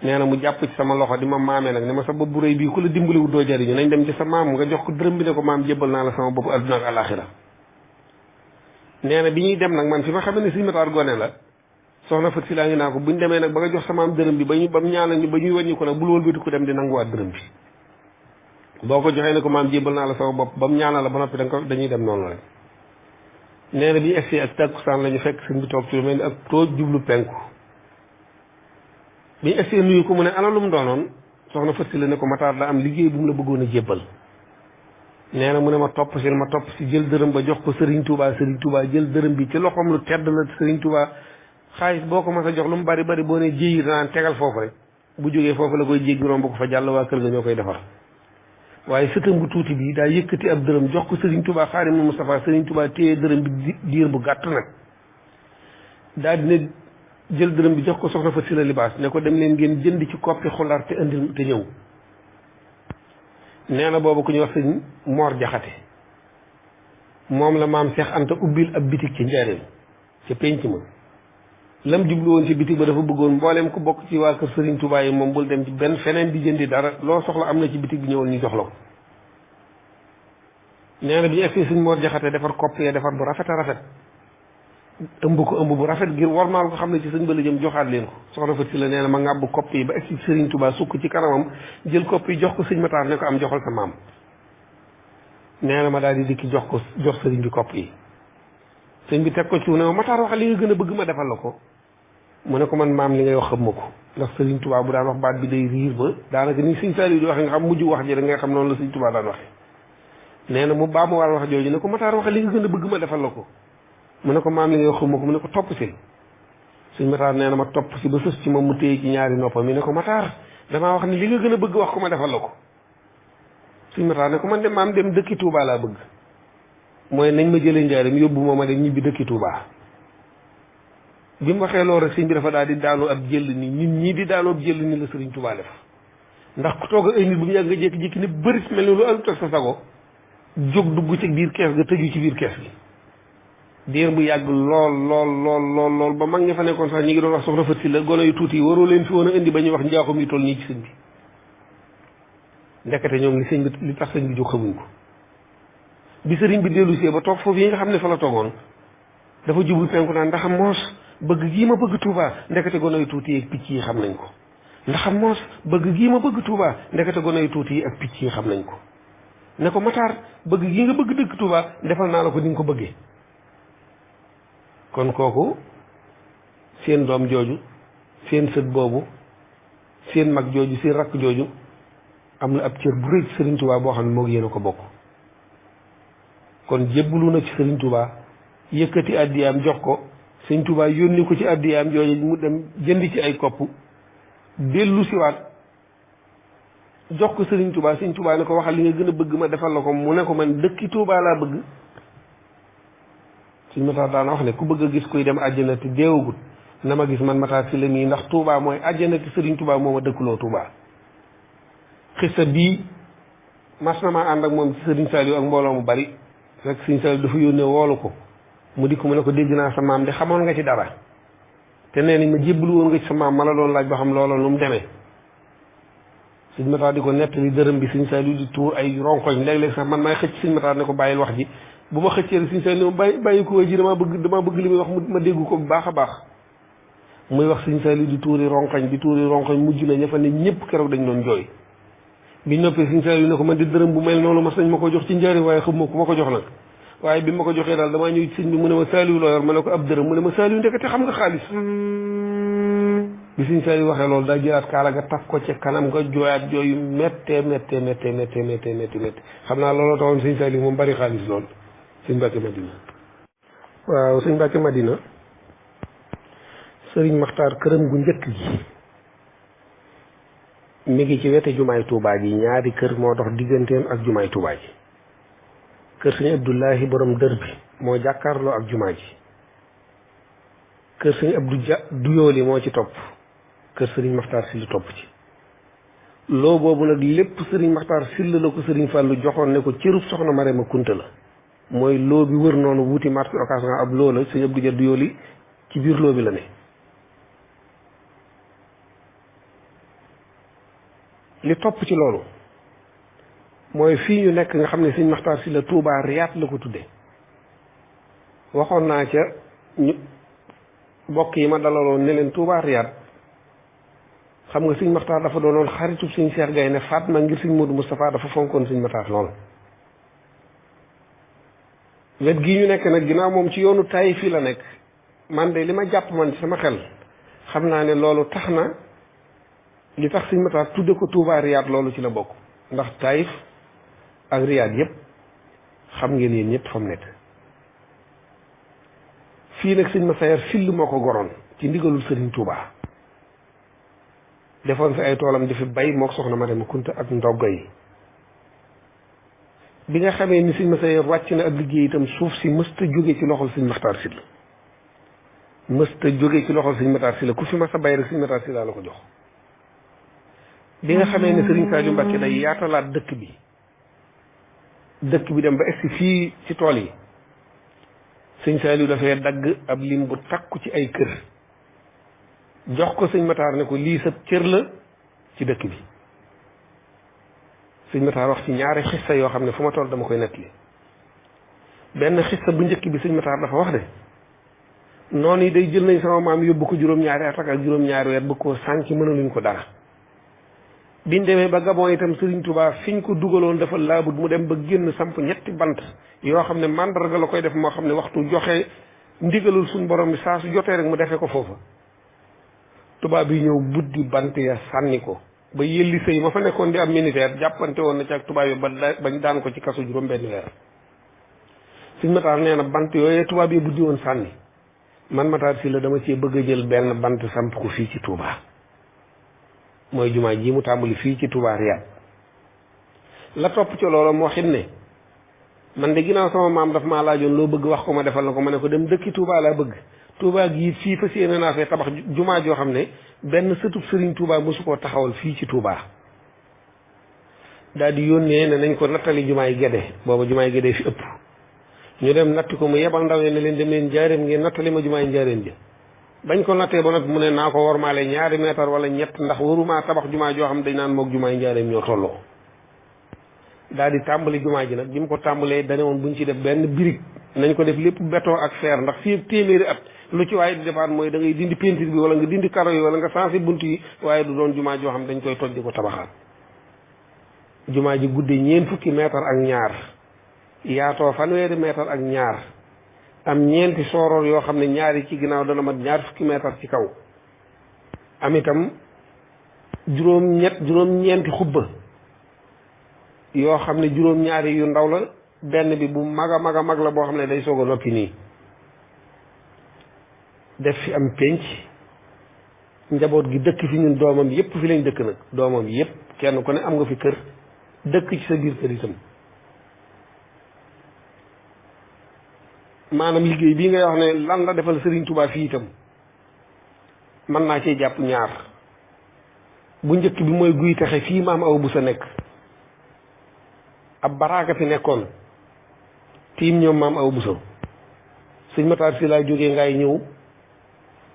S1: nee na mu jàpp ci sama loxo di ma maamee nag ne ma sa bopp bu rëy bii ku la dimbaliwu doo jariñu nañ dem ci sa maam nga jox ko dërëm bi ne ko maam jébbal naa la sama bopp adduna ak alaxira nee na bi ñuy dem nag man fi ma xamee ne Sëñ Matar gone la soxna Fat Sylla ngi naa ko buñ demee nag ba nga jox sa maam dërëm bi ba mu ñaanal ñu ba ñuy wàññi ko nag bul wëlbati ko dem di nanguwaat dërëm bi boo ko joxee ne ko maam jébbal naa la sama bopp ba mu ñaanal la ba noppi dañuy dem noonu rek nee na bi ñu egsi ak takkusaan la ñu fekk sëñ bi toog ci lu mel ni ak tooj jublu penku bi ñu essayé nuyu ko mu ne ana lu mu doonoon soxna Fat Sylla ne ko Matar la am liggéey bu mu la bëggoon a jébbal nee na mu ne ma topp si jël dërëm ba jox ko Serigne Touba jël dërëm bi ci loxoom lu tedd la Serigne Touba xaalis boo ko mas a jox lu mu bari boo ne jéyi danaan tegal foofu rek bu jógee foofu la koy jéggi romb ko fa jàll waa kër ga ñoo koy defar waaye sëtam bu tuuti bi daa yëkkati ab dërëm jox ko Serigne Touba Xaadimu Mustafaa Serigne Touba téye dërëm bi diir bu gàtt nag daal dina jël dërëm bi jox ko soxna Fat Sylla libaas ne ko dem leen ngeen jënd ci koppi xulaar te indil te ñëw nee na boobu ku ñuy wax sëñ Moor Jaxate moom la maam Seex Anta ubbil ab bitig ci njaareem ca pénc ma lam jublu woon ci bitig ba dafa bëggoon mbooleem ku bokk ci waa kër Serigne Touba yi moom bul dem ci benn feneen di jëndi dara loo soxla am na ci bitig bi ñëwal ñu jox la ko nee na bi ñu egsi Sëñ Mor Jaxate defar kopp ya defar bu rafet a rafet ëmb ko ëmb bu rafet ngir warmaal ko xam ne ci sëñ ba la jëm joxaat leen ko soxna Faty Sylla nee na ma ngàbb kopp yi ba egsi Serigne Touba sukk ci kanamam jël kopp yi jox ko sëñ Matar ne ko am joxal sa maam nee na ma daal di dikki jox sëriñ bi kopp yi sëñ bi teg ko ci ne ma Matar wax li nga gën a bëgg ma defal la ko mu ne ko man maam li ngay wax xam ma ko ndax Serigne Touba bu daan wax baat bi day riir ba daanaka ni Sëñ Saliou di waxe nga xam mujj wax ji da nga xam noonu la Sëñ Touba daan waxe nee na mu baa mu war wax jooju ne ko Matar wax li nga gën a bëgg ma defal la ko mu ne ko maam li ngay wax xam ma ko mu ne ko topp si sëñ Matar nee na ma topp si ba sës ci moom mu téye ci ñaari noppam mi ne ko Matar damaa wax ne li nga gën a bëgg wax ko ma defal la ko sëñ Matar ne ko man de maam dem dëkki Touba laa bëgg mooy nañ ma jëlee njaaram yóbbu ma dem ñibbi dëkki Touba bi mu waxee loolu rek sëñ bi dafa daal di daanoo ab jël ni nit ñii di daanoo ab jël ni la Serigne Touba def ndax ku toog ay nit bu mu yàgg nga jékki-jékki ne bërit mel ni lu àndut ak sa sago jóg dugg ci biir kees ga tëju ci biir kees gi diir bu yàgg lool ba mag ña fa nekkoon sax ñi ngi doon wax soxna Faty Sylla gone yu tuuti yi waroo leen fi woon a indi ba ñuy wax njaaxum yi toll nii ci sëñ bi ndekete ñoom li tax sëñ bi jóg xamuñ ko bi sëriñ bi dellu see ba toog foofu yi nga xam ne fa la toogoon dafa jublu penku naan ndax moos bëgg gii ma bëgg Touba ndekete gone yu tuuti yi ak picc yi xam nañ ko ndax moos bëgg gii ma bëgg Touba ndekete gone yu tuuti yi ak picc yi xam nañ ko ne ko Matar bëgg gii nga bëgg dëkk Touba defal naa la ko ni nga ko bëggee kon kooku seen doom jooju seen sët boobu seen mag jooju seen rakk jooju am na ab cër bu rëy ci Serigne Touba boo xam ne moo yéen a ko bokk kon jébbalu na ci Serigne Touba yëkkati addiyaam jox ko Serigne Touba yónni ko ci addiyaam jooju mu dem jënd ci ay kopp dellu siwaat jox ko Serigne Touba Serigne Touba ne ko waxal li nga gën a bëgg ma defal la ko mu ne ko man dëkki Touba laa bëgg Sëñ Matar daana wax ne ku bëgg a gis kuy dem àjjana te deewagut na ma gis man Matar Sylla mii ndax Touba mooy àjjana te Serigne Touba moo ma dëkkuloo Touba xissa bii mas na maa ànd ak moom ci Serigne Saliou ak mbooloo mu bari rek Serigne Saliou dafa yónnee woolu ko mu dikk mu ne ko dégg naa sa maam de xamoon nga ci dara te nee nañ ma jébbalu woon nga ci sa maam ma la doon laaj ba xam loola nu mu demee Sëñ Matar di ko nettali dërëm bi Serigne Saliou di tuur ay ronkoñ léeg-léeg sax man maay xëcc Sëñ Matar ne ko bàyyil wax ji bu ma xëccee Sëñ Saliou bàyyi ko ji damaa bëgg li muy wax ma dégg ko bu baax a baax muy wax Sëñ Saliou di tuuri ronkoñ mujj na ña fa ne ñëpp keroog dañ doon jooy bi noppee Sëñ Saliou ne ko man di dërëm bu mel noonu mas nañ ma ko jox ci njëriñ waaye xam ma ku ma ko jox nag waaye bi ma ko joxee daal damaa ñëw ci sëñ bi mu ne ma Saliou loo yor ma ne ko ab dërëm mu ne ma Saliou ndekete xam nga xaalis bi Sëñ Saliou waxee loolu daa jëlaat kaala ga taf ko ca kanam nga jooyaat jooyu méttee xam naa looloo taxoon Sëñ Saliou moom bari xaalis lool sëñ Mbàkke Madina waaw sëñ Mbàkke Madina sëriñ Maxtaar këram gu njëkk gi mi ngi ci wete jumaay Touba ji ñaari kër moo dox digganteem ak jumaay Touba ji kër sëñ Abdoulahi borom dër bi moo jàkkaarloo ak jumaa ji kër sëñ Abdou Duyooli moo ci topp kër sëriñ Maxtaar Sylla topp ci loo boobu nag lépp sëriñ Maxtaar Sylla la ko sëriñ Fàllu joxoon ne ko cërub soxna Marema Kunta la mooy loo bi wër noonu wuti marché occasion ab loo la sëñ Abdou Duyooli ci biir loo bi la ne li topp ci loolu mooy fii ñu nekk nga xam ne sëñ Maxtaar Sylla Touba Riyaat la ko tudde waxoon naa ca ñu bokk yi ma dalaloon ne leen Touba Riyaat xam nga sëñ Maxtaar dafa doonoon xaritub sëñ Cheikh Gaynde Fatma ngir sëñ Modou Moustapha dafa fonkoon sëñ Maxtaar lool wet gii ñu nekk nag ginnaaw moom ci yoonu Taïf fii la nekk man de li ma jàpp man ci sama xel xam naa ne loolu tax na li tax sëñ Maxtaar tudde ko Touba Riyaat loolu ci la bokk ndax Taïf ak Riyaat yëpp xam ngeen yéen ñëpp fa mu nekk fii nag sëñ Massayer Sylla moo ko goroon ci ndigalul sëriñ Touba defoon fi ay toolam di fi bay mook soxna Marema Kunta ak ndoggo yi bi nga xamee ni sëñ Massayer wàcc na ab liggéey itam suuf si mësta jóge ci loxol sëñ Maxtaar Sylla mësta jóge ci loxol sëñ Maxtaar Sylla ku fi mas a bay rek sëñ Maxtaar Sylla la ko jox bi nga xamee ne sëriñ Sadio Mbacke day yaatalaat dëkk bi dem ba egsi fii ci tool yi sëñ Saliou dafay dagg ab lim bu takku ci ay kër jox ko sëñ Matar ne ko lii sa cër la ci dëkk bi. sëñ Matar wax ci ñaari xissa yoo xam ne fu ma toll dama koy nettali. benn xissa bu njëkk bi sëñ Matar dafa wax de noonu yi day jël nañ sama maam yóbbu ko juróom-ñaari at ak juróom-ñaari weer bëgg koo sànq mënaluñ ko dara. biñ demee ba Gabon itam Serigne Touba fiñ ko dugaloon dafa laabut mu dem ba génn samp ñetti bant yoo xam ne mandarga la koy def moo xam ne waxtu joxe ndigalul suñ borom bi saa su jotee rek mu defee ko foofa. tubaab yi ñëw buddi bant ya sànni ko ba yëlli sëy ma fa nekkoon di am militaire jàppante woon na ci ak tubaab yi bañ daan ko ci kasu juróom benn weer. sëñ Matar nee na bant yooyee tubaab yi buddi woon sànni man Matar Sylla dama cee bëgg a jël benn bant samp ko fii ci Touba. mooy jumaa ji mu tàmbali fii ci Touba Riyad la topp ci loolu moo xam ne man de ginnaaw sama maam daf maa laajoon loo bëgg wax ko ma defal na ko ma ne ko dem dëkki Touba laa bëgg Touba gii fii fas yéene naa fee tabax jumaa joo xam ne benn sëtub Serigne Touba mosu koo taxawal fii ci Touba. daal di yónnee ne nañ ko nattali jumaay Gédé booba jumaay Gédé fi ëpp ñu dem natti ko mu yebal ndaw ne leen dem leen njaareem ngeen nattali ma jumaay njaareem ja bañ ko nattee ba nag mu ne naa ko wormaale ñaari meetar wala ñett ndax waruma tabax jumaa joo xam dañ naan moog jumaay njaareem ñoo tolloo. daal di tàmbali jumaa ji nag bi mu ko tàmbalee dane woon buñ ci def benn birig nañ ko def lépp béton ak fer ndax fii ak téeméeri at lu ci waaye di defaat mooy da ngay dindi peinture bi wala nga dindi karo yi wala nga changé bunt yi waaye du doon jumaa joo xam dañ koy toj di ko tabaxaat. jumaa ji guddee ñeent fukki meetar ak ñaar yaatoo fanweeri meetar ak ñaar am ñeenti sooroor yoo xam ne ñaari ci ginnaaw dana mat ñaar fukki meetar ci kaw am itam juróom-ñeenti xubba yoo xam ne juróom-ñaari yu ndaw la benn bi bu mag a mag a mag la boo xam ne day soog a noppi nii def fi am pénc njaboot gi dëkk fi ñun doomam yépp fi lañ dëkk nag doomam yépp kenn ku ne am nga fi kër dëkk ci sa biir kër itam maanaam liggéey bii ngay wax ne lan la defal Serigne Touba fii itam mën naa cee jàpp ñaar bu njëkk bi mooy guy texe fii maam aw bu sa nekk ab baraaka fi nekkoon tiim ñoom maam aw bu sa sëñ Matar Sylla jógee ngay ñëw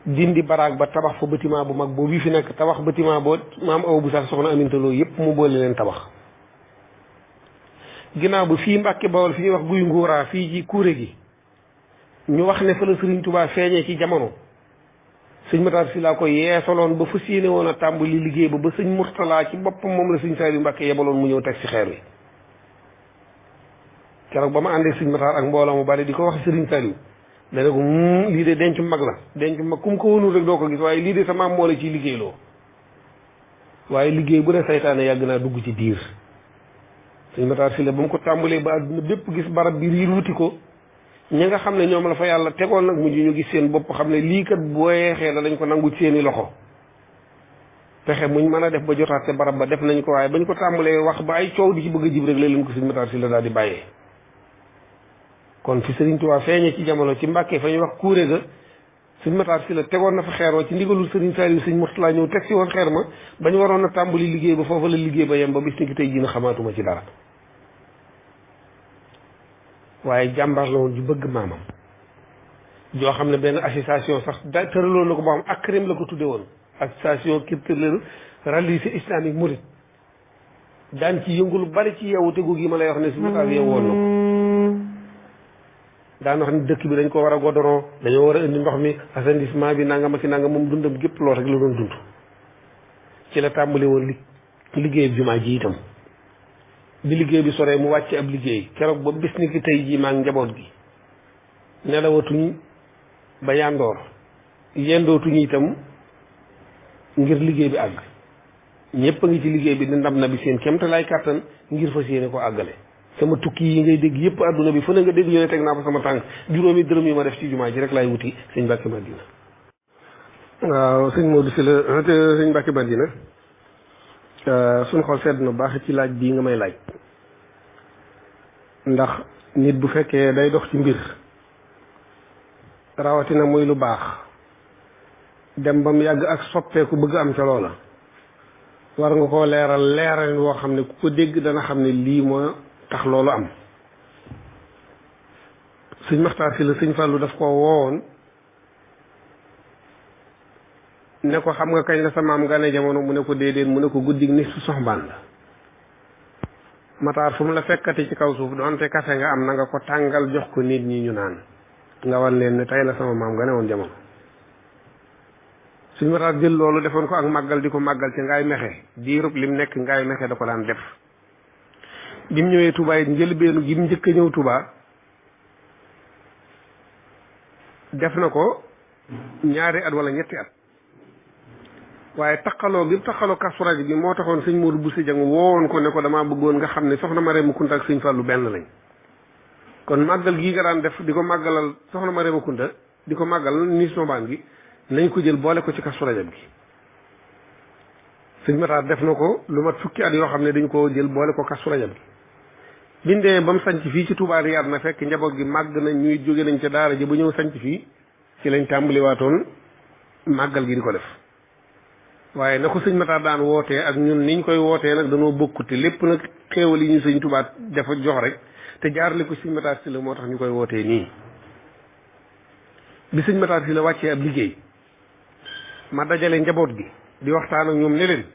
S1: dindi baraag ba tabax fa bâtiment bu mag boobu fi nekk tabax bâtiment boo maam aw bu sa soxna amintaloo yépp mu boole leen tabax ginnaaw bu fii Mbàkke Bawol fi ñuy wax guy nguuraa fii ci kuure gi ñu wax ne fa la Serigne Touba feeñee ci jamono sëñ Matar Sylla ko yeesaloon ba fas yéene woon a tàmbali liggéey ba sëñ Mourtala ci boppam moom la sëñ Saliou Mbàkke yebaloon mu ñëw teg ci xeer wi keroog ba ma àndee sëñ Matar ak mbooloo mu bari di ko wax Serigne Saliou dana ko lii de denc mag la denc mag kum ko wonul rek doo ko gis waaye lii de sa maam moo la ciy liggéeyloo waaye liggéey bu ne saytaane yàgg naa dugg ci biir sëñ Matar Sylla ba mu ko tàmbalee ba àdduna bépp gis barab bi riir wuti ko ñi nga xam ne ñoom la fa yàlla tegoon nag mujj ñu gis seen bopp xam ne lii kat boo yeexee la dañ ko nangu seeni loxo pexe muñ mën a def ba jotaat te barab ba def nañ ko waaye bañ ko tàmbalee wax ba ay coow di ci bëgg a jib rek la leen ko sëñ Matar Sylla daal di bàyyee kon fi Serigne Touba feeñee ci jamono ci Mbàkke fa ñuy wax kuure ga sëñ Matar Sylla tegoon na fa xeer wa ci ndigalul Serigne Saliou sëñ Mourtala ñëw teg si woon xeer ma ba ñu waroon a tàmbali liggéey ba foofa la liggéey ba yem ba bis ni ki tey jii na xamaatuma ci dara waaye jàmbaar la woon ju bëgg maamam joo xam ne benn association sax da tëraloon na ko boo xam ACRIM la ko tudde woon association culturelle religieuse islamique mouride daan ci yëngu lu bari ci yeewu tegu gi ma lay wax ne suñu taal yeewu woon na ko daan wax ne dëkk bi dañ ko war a godoron dañoo war a indi ndox mi assainissement bi nanga ma ki nanga moom dundam gépp lool rek la doon dund ci la tàmbali woon liggéey bi jumaa ji itam bi liggéey bi soree mu wàcc ab liggéey keroog ba bis ni ki tey jii maa ngi njaboot gi nelawatuñ ba yandoor yendootuñu itam ngir liggéey bi àgg ñëpp a ngi ci liggéey bi di ndam na bi seen kémta lay kàttan ngir fas yéene ko àggale sama tukki yi ngay dégg yëpp àdduna bi fu ne nga dégg ñu ne teg naa fa sama tànk juróomi dërëm yi ma def ci jumaa ji rek laay wuti sëñ Mbàkke Madina waaw sëñ Modou Sylla te sëñ Mbàkke Madina suñu xol sedd na baax ci laaj bii nga may laaj ndax nit bu fekkee day dox ci mbir rawatina muy lu baax dem ba mu yàgg ak soppeeku bëgg am ca loola war nga koo leeral woo xam ne ku ko dégg dana xam ne lii moo tax loolu am sëñ Maxtaar Sylla sëñ Fàllu daf ko woowoon ne ko xam nga kañ la sa maam gane jamono mu ne ko déedéet mu ne ko guddig ni su soxbaan la. Matar fu mu la fekkati ci kaw suuf doonte kafe nga am na nga ko tàngal jox ko nit ñi ñu naan nga wan leen ne tey la sama maam gane woon jamono. suñ Matar jël loolu defoon ko ak màggal di ko màggal ci ngaay mexe diirub lim nekk ngaay mexe da ko daan def. bi mu ñëwee Touba it njëlbeenu gi mu njëkk a ñëw Touba def na ko ñaari at wala ñetti at waaye taqaloo gi taqaloo Kazu Rajab bi moo taxoon sëñ Modou Bousso Dieng woowoon ko ne ko damaa bëggoon nga xam ne soxna Marème Kounta ak sëñ Fallou benn lañ. kon màggal gii nga daan def di ko màggalal soxna Marème Kounta di ko màggal ni sombaan gi nañ ko jël boole ko ci Kazu Rajab gi. sëñ Matar def na ko lu mat fukki at yoo xam ne dañ ko jël boole ko Kazu Rajab gi. bindee ba mu sanc fii ci Touba Riyad na fekk njaboot gi màgg nañ ñuy jóge nañ ca daara ji ba ñëw sanc fii ci lañ tàmbaliwaatoon màggal gi di ko def. waaye na ko sëñ Matar daan wootee ak ñun niñ koy wootee nag danoo bokkute lépp nag xéewal yi ñu sëñ Touba dafa jox rek te jaarale ko sëñ Matar si la moo tax ñu koy wootee nii. bi sëñ Matar si la wàccee ab liggéey ma dajale njaboot gi di waxtaan ak ñoom ne leen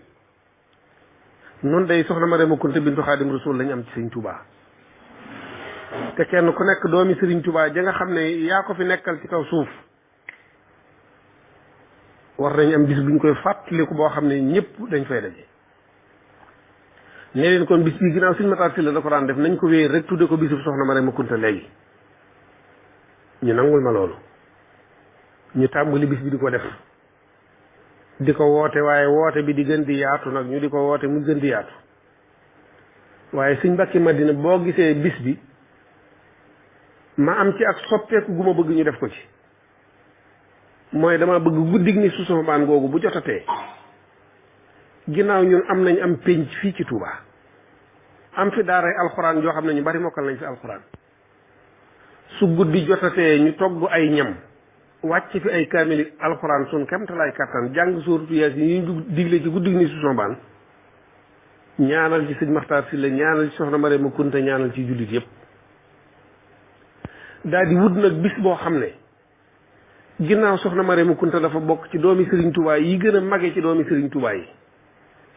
S1: noonu day soxna Marème Kounta bintu Xaadim Rasul lañ am ci sëñ Touba. te kenn ku nekk doomi Sëriñ Touba ja nga xam ne yaa ko fi nekkal ci kaw suuf war nañ am bis buñ koy fàttaliku boo xam ne ñëpp dañ fay daje. ne leen kon bis bi ginnaaw sëñ Matar Sylla da ko daan def nañ ko wéer rek tudde ko bisub soxna Marème Kounta léegi ñu nangul ma loolu ñu tàmbali bis bi di ko def di ko woote waaye woote bi di gën di yaatu nag ñu di ko woote mu gën di yaatu waaye sëñ Mbàkke Madina boo gisee bis bi ma am ci ak soppeeku gu ma bëgg ñu def ko ci mooy dama bëgg guddig ni su sama baan googu bu jotatee ginnaaw ñun am nañ am pénc fii ci Touba am fi daaray alxuraan yoo xam ne ñu bari mokkal nañ fi alxuraan su guddi jotatee ñu togg ay ñam wàcc fi ay kaamili alxuraan sun kemtalaay kattan jàng sóoratu Yaasin yi ñu digle ci guddig ni su sama baan ñaanal ci sëñ Matar Sylla ñaanal ci soxna Marème Kounta ñaanal ci jullit yépp daal di wut nag bis boo xam ne ginnaaw soxna Marème Kounta dafa bokk ci doomi Serigne Touba yi gën a mage ci doomi Serigne Touba yi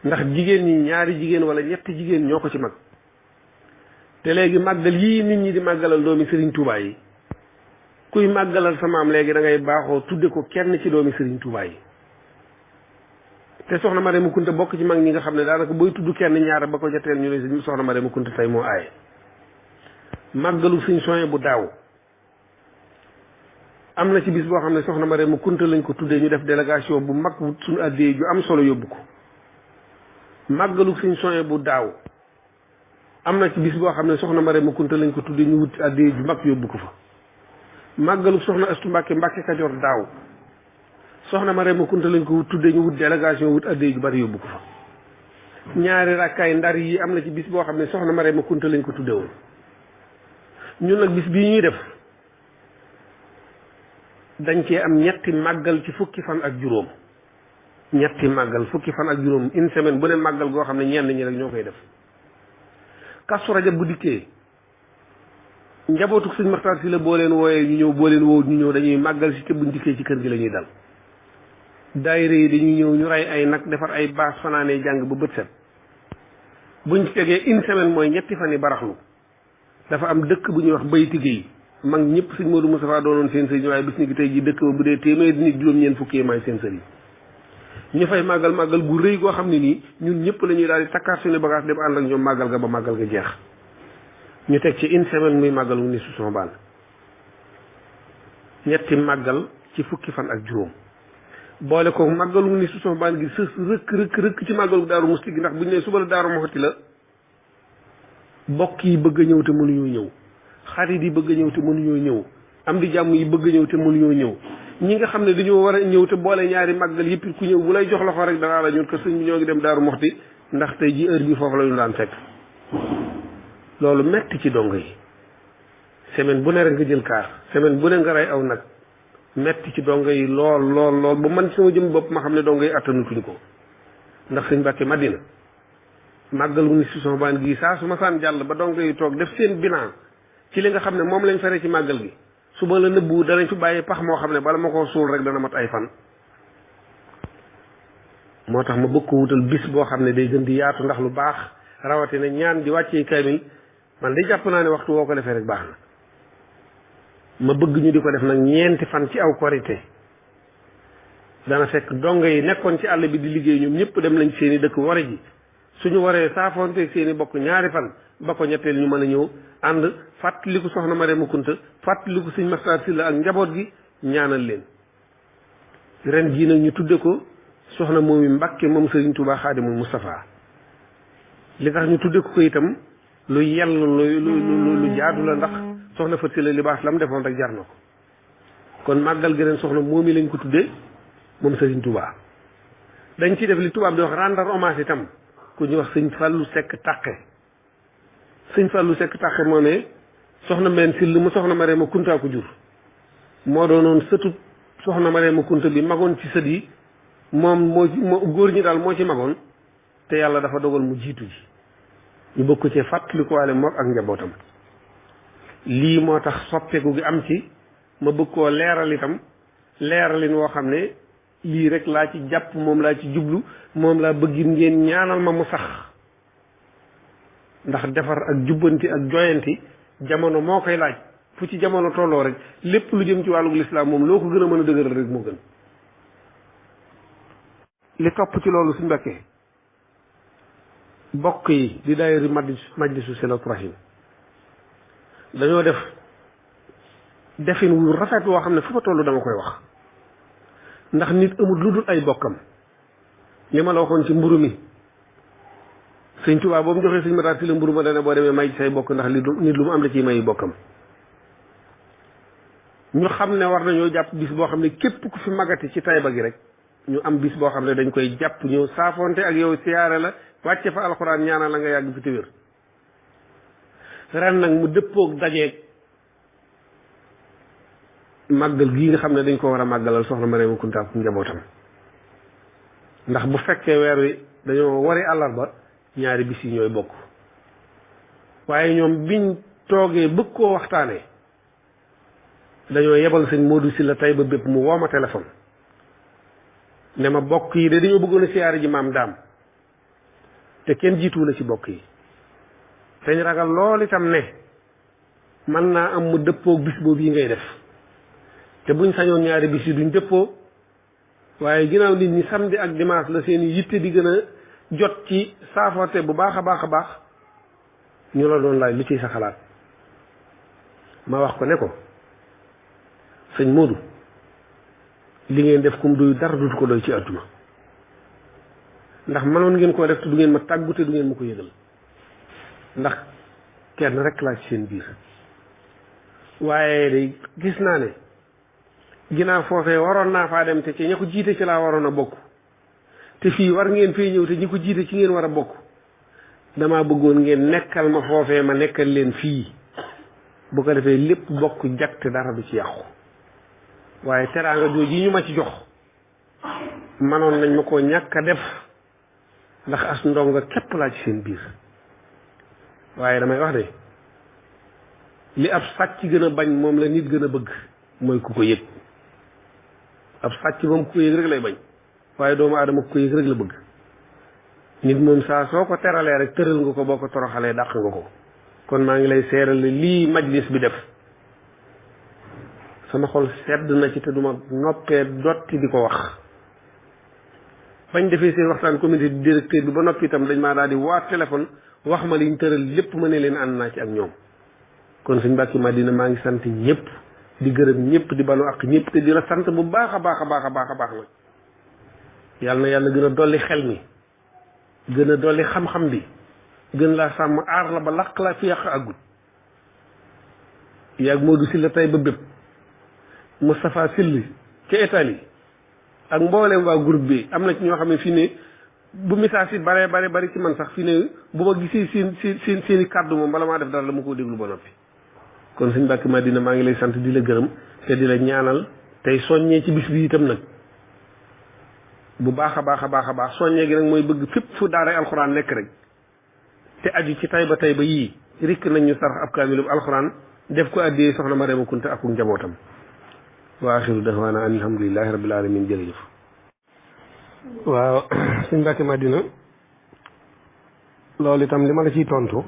S1: ndax jigéen ñi ñaari jigéen wala ñetti jigéen ñoo ko ci mag te léegi màggal yii nit ñi di màggalal doomi Serigne Touba yi kuy màggalal sa maam léegi da ngay baaxoo tudde ko kenn ci doomi Serigne Touba yi te soxna Marème Kounta bokk ci mag ñi nga xam ne daanaka booy tudd kenn ñaar ba ko joteel ñu ne soxna Marème Kounta tey moo aaye màggalu suñ soin bu daaw am na ci bis boo xam ne soxna Marème Kounta lañ ko tuddee ñu def délégation bu mag suñu addee ju am solo yóbbu ko màggalu suñ soin bu daaw am na ci bis boo xam ne soxna Marème Kounta lañ ko tuddee ñu wut addee ju mag yóbbu ko fa màggalu soxna Astu Mbàkke Mbàkke Kajoor daaw soxna Marème Kounta lañ ko tuddee ñu wut délégation wut addee ju bari yóbbu ko fa ñaari rakkaay ndar yi am na ci bis boo xam ne soxna Marème Kounta lañ ko tuddee woon ñun nag bis bii ñuy def dañ cee am ñetti màggal ci fukki fan ak juróom ñetti màggal fukki fan ak juróom une semaine bu ne màggal goo xam ne ñenn ñi rek ñoo koy def Kazu Rajab bu dikkee njabootu sëñ Matar Sylla boo leen wooyee ñu ñëw boo leen woo ñu ñëw dañuy màggal si te buñ dikkee ci kër gi la ñuy dal daayira yi dañuy ñëw ñu rey ay nag defar ay baas fanaanee jàng ba bët set buñ ci tegee une semaine mooy ñetti fan yi baraxlu dafa am dëkk bu ñuy wax Bayti Géey mag ñëpp sëñ Modou Moustapha doonoon seen sëriñ waaye bis ni ki tey ji dëkk ba bu dee téeméer nit juróom-ñeent fukki maay seen sëriñ ñu fay màggal màggal gu rëy goo xam ne nii ñun ñëpp la ñuy daal di takkaat suñu bagage dem ànd ak ñoom màggal ga ba màggal ga jeex ñu teg ci une semaine muy màggal wu ni su sama baan ñetti màggal ci fukki fan ak juróom boole ko màggal wu ni su sama baan gi sës rëkk ci màggal gu Daaru Musti gi ndax buñu ne suba la Daaru Muxti la bokk yi bëgg a ñëw te mënuñoo ñëw xarit yi bëgg a ñëw te mënuñoo ñëw am di jàmm yi bëgg a ñëw te mënuñoo ñëw ñi nga xam ne dañoo war a ñëw te boole ñaari màggal yëpp ku ñëw bu lay jox loxo rek danaa la ñun ko sëñ bi ñoo ngi dem Daaru Muxti ndax tey ji heure bi foofu la ñu daan fekk loolu metti ci dongo yi semaine bu ne rek nga jël kaar semaine bu ne nga rey aw nag metti ci dongo yi lool ba man sama jëm bopp ma xam ne dongo yi attanutuñ ko ndax sëñ Mbàkke Madina màggal wu ni si sama baan gi saa su ma saan jàll ba dongo yi toog def seen bilan ci li nga xam ne moom lañ fere ci màggal gi suba la nëbbu danañ fi bàyyi pax moo xam ne bala ma koo suul rek dana mat ay fan moo tax ma bëgg ko wutal bis boo xam ne day gën di yaatu ndax lu baax rawatina ñaan di wàccee kaamil man day jàpp naa ne waxtu woo ko defee rek baax na ma bëgg ñu di ko def nag ñeenti fan ci aw korité dana fekk dongo yi nekkoon ci àll bi di liggéey ñoom ñëpp dem nañ seeni dëkk wara ji suñu waree saafoonteeg seeni bokk ñaari fan ba ko ñetteel ñu mën a ñëw ànd fàttaliku soxna Mariama Kunta fàttaliku sëñ Maxtaar Sylla ak njaboot gi ñaanal leen ren jii nag ñu tudde ko soxna Moomi Mbàkke moom Sëriñ Tuubaa Xaadimul Mustafaa li tax ñu tudde ko itam lu yell lu jaadu la ndax soxna Faty Sylla libaas la mu defoon rek jar na ko kon màggal gi ren soxna Moomi lañ ko tudde moom Sëriñ Tuubaa dañ ciy def li tubaab di wax rendre hommage itam ku ñuy wax sëñ Fallou Seck Tàqe sëñ Fallou Seck Tàqe moo ne soxna Mbène Sylla mu soxna Mariama Kunta ko jur moo doonoon sëtu soxna Mariama Kunta bi magoon ci sët yi moom moo góor ñi daal moo ci magoon te yàlla dafa dogal mu jiitu ji ñu bëgg ko cee fàttalikuwaale moom ak njabootam lii moo tax soppeeku gi am ci ma bëgg koo leeral itam leeralin woo xam ne lii rek laa ci jàpp moom laa ci jublu moom laa bëgg ngeen ñaanal ma mu sax ndax defar ak jubbanti ak joyanti jamono moo koy laaj fu ci jamono tolloo rek lépp lu jëm ci wàllu lislaam moom loo ko gën a mën a dëgëral rek moo gën li topp ci loolu suñu Mbàkke bokk yi di daayira majlisu silatu rahim dañoo def defin wu rafet woo xam ne fu ma toll dama koy wax ndax nit amul lu dul ay bokkam li ma la waxoon ci mburu mi sëñ Tuubaa boobu joxee sëñ Maxtaar Sylla mburu ma dana boo demee may ci say bokk ndax nit lu mu am la ciy mayi bokkam ñu xam ne war nañoo jàpp bis boo xam ne képp ku fi magati ci Tayba gi rek ñu am bis boo xam ne dañ koy jàpp ñëw saafonte ak yow siyaare la wàcce fa alxuraan ñaanal la nga yàgg fi te wér ren nag mu dëppoog dajeeg màggal gii nga xam ne dañ ko war a màggalal soxna Mariama Kunta ak njabootam ndax bu fekkee weer wi dañoo wari àllarba ñaari bis yi ñooy bokk waaye ñoom biñ toogee bëgg koo waxtaanee dañoo yebal sëñ Modou Sylla Tayba bépp mu woo ma téléphone ne ma bokk yi de dañoo bëggoon a siyaare ji maam daam te kenn jiituwu la ci bokk yi dañ ragal lool itam ne mën naa am mu dëppoog bis boobu yi ngay def te buñ sañoon ñaari bis yi duñ dëppoo waaye ginnaaw nit ñi samedi ak dimanche la seen yitte di gën a jot ci saafote bu baax a baax a baax ñu la doon laaj lu ciy sa xalaat ma wax ko ne ko sëñ Modou li ngeen def kum doy dara dutu ko doy ci àdduna ndax mënoon ngeen koo def te du ngeen ma tàggu te du ngeen ma ko yëgal ndax kenn rek laa ci seen biir waaye day gis naa ne ginnaaw foofee waroon naa faa dem te ci ña ko jiite ci laa waroon a bokk te fii war ngeen fee ñëw te ñi ko jiite ci ngeen war a bokk damaa bëggoon ngeen nekkal ma foofee ma nekkal leen fii bu ko defee lépp bokk jag te dara du ci yàqu waaye teraanga jooju yi ñu ma ci jox manoon nañ ma koo ñàkk a def ndax as ndongo képp laa ci seen biir waaye damay wax de li ab sàcc gën a bañ moom la nit gën a bëgg mooy ku ko yëg ab sàcc moom ku ko yëg rek lay bañ waaye doomu aadama ku ko yëg rek la bëgg nit moom saa soo ko teralee rek tëral nga ko boo ko toroxalee dàq nga ko kon maa ngi lay seeral lii majlis bi def sama xol sedd na ci te duma noppee dotti di ko wax bañ defee seen waxtaan comité di directeur bi ba noppi itam dañ maa daal di waat téléphone wax ma liñ tëral lépp ma ne leen ànd naa ci ak ñoom kon sëñ Mbàkke Madina maa ngi sant ñëpp di gërëm ñëpp di balu ak ñëpp te di la sant bu baax a baax a baax a baax a baax nag yàlla na yàlla gën a dolli xel mi gën a dolli xam-xam bi gën laa sàmm aar la ba laq la fi yàq agut yaag Modou Sylla Tayba bépp Moustapha Sylla ca Italie ak mboolem waa groupe bi am na ci ñoo xam ne fii ne bu message yi bari ci man sax fii ne bu ma gisee seen i kàddu moom bala maa def dara la ma koo déglu ba noppi kon sëñ Mbàkke Madina maa ngi lay sant di la gërëm te di la ñaanal tey soññee ci bis bi itam nag bu baax a baax a baax a baax soññee gi nag mooy bëgg fépp fu daara alxuraan nekk rek te aju ci Tayba yii rikk nañ ñu sarax ab kaamilub alxuraan def ko addiyee soxna Mariama Kunta ak njabootam wa axiru dahwaana an alhamdulillahi rabbil alamin jërëjëf waaw sëñ Mbàkke Madina loolu itam li ma la ciy tontu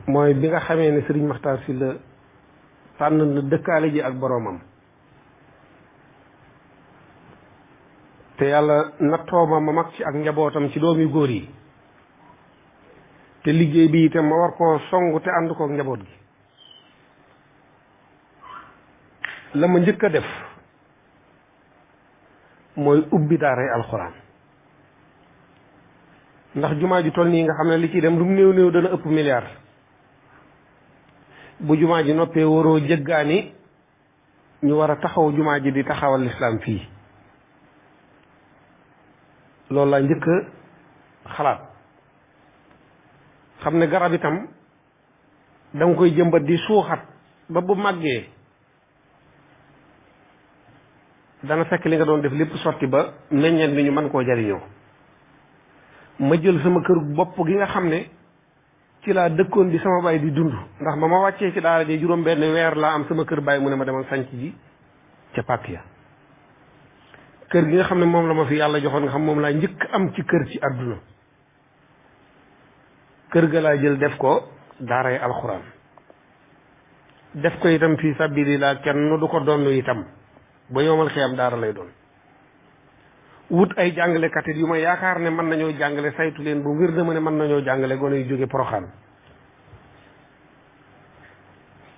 S1: mooy bi nga xamee ne Sëriñ Maxtaar Sylla tànn na dëkkaale ji ak boroomam te yàlla nattoo ma mag ci ak njabootam ci doomi góor yi te liggéey bi itam ma war koo song te ànd kook njaboot gi la ma njëkk a def mooy ubbi daaray alxuraan ndax jumaa ji toll nii nga xam ne li ciy dem lu mu néew néew dana ëpp milliard bu jumaa ji noppee waroo jëggaani ñu war a taxaw jumaa ji di taxawal lislaam fii loolu laa njëkk a xalaat xam ne garab itam da nga koy jëmbat di suuxat ba bu màggee dana fekk li nga doon def lépp sotti ba meññeen bi ñu mën koo jariñoo ma jël sama kër bopp gi nga xam ne ci laa dëkkoon di sama baay di dund ndax ma wàccee ci daara ji juróom benn weer laa am sama kër baay mu ne ma demal sanc ji ca pàkk ya kër gi nga xam ne moom la ma fi yàlla joxoon nga xam moom laa njëkk am ci kër ci àdduna kër ga laa jël def ko daaray alxuraan def ko itam fii sabilillah kenn du ko donn itam ba yoomal xiyam daara lay doon wut ay jàngalekat yu ma yaakaar ne mën nañoo jàngale saytu leen bu wér na ma ne mën nañoo jàngale gone yu jóge Poroxaan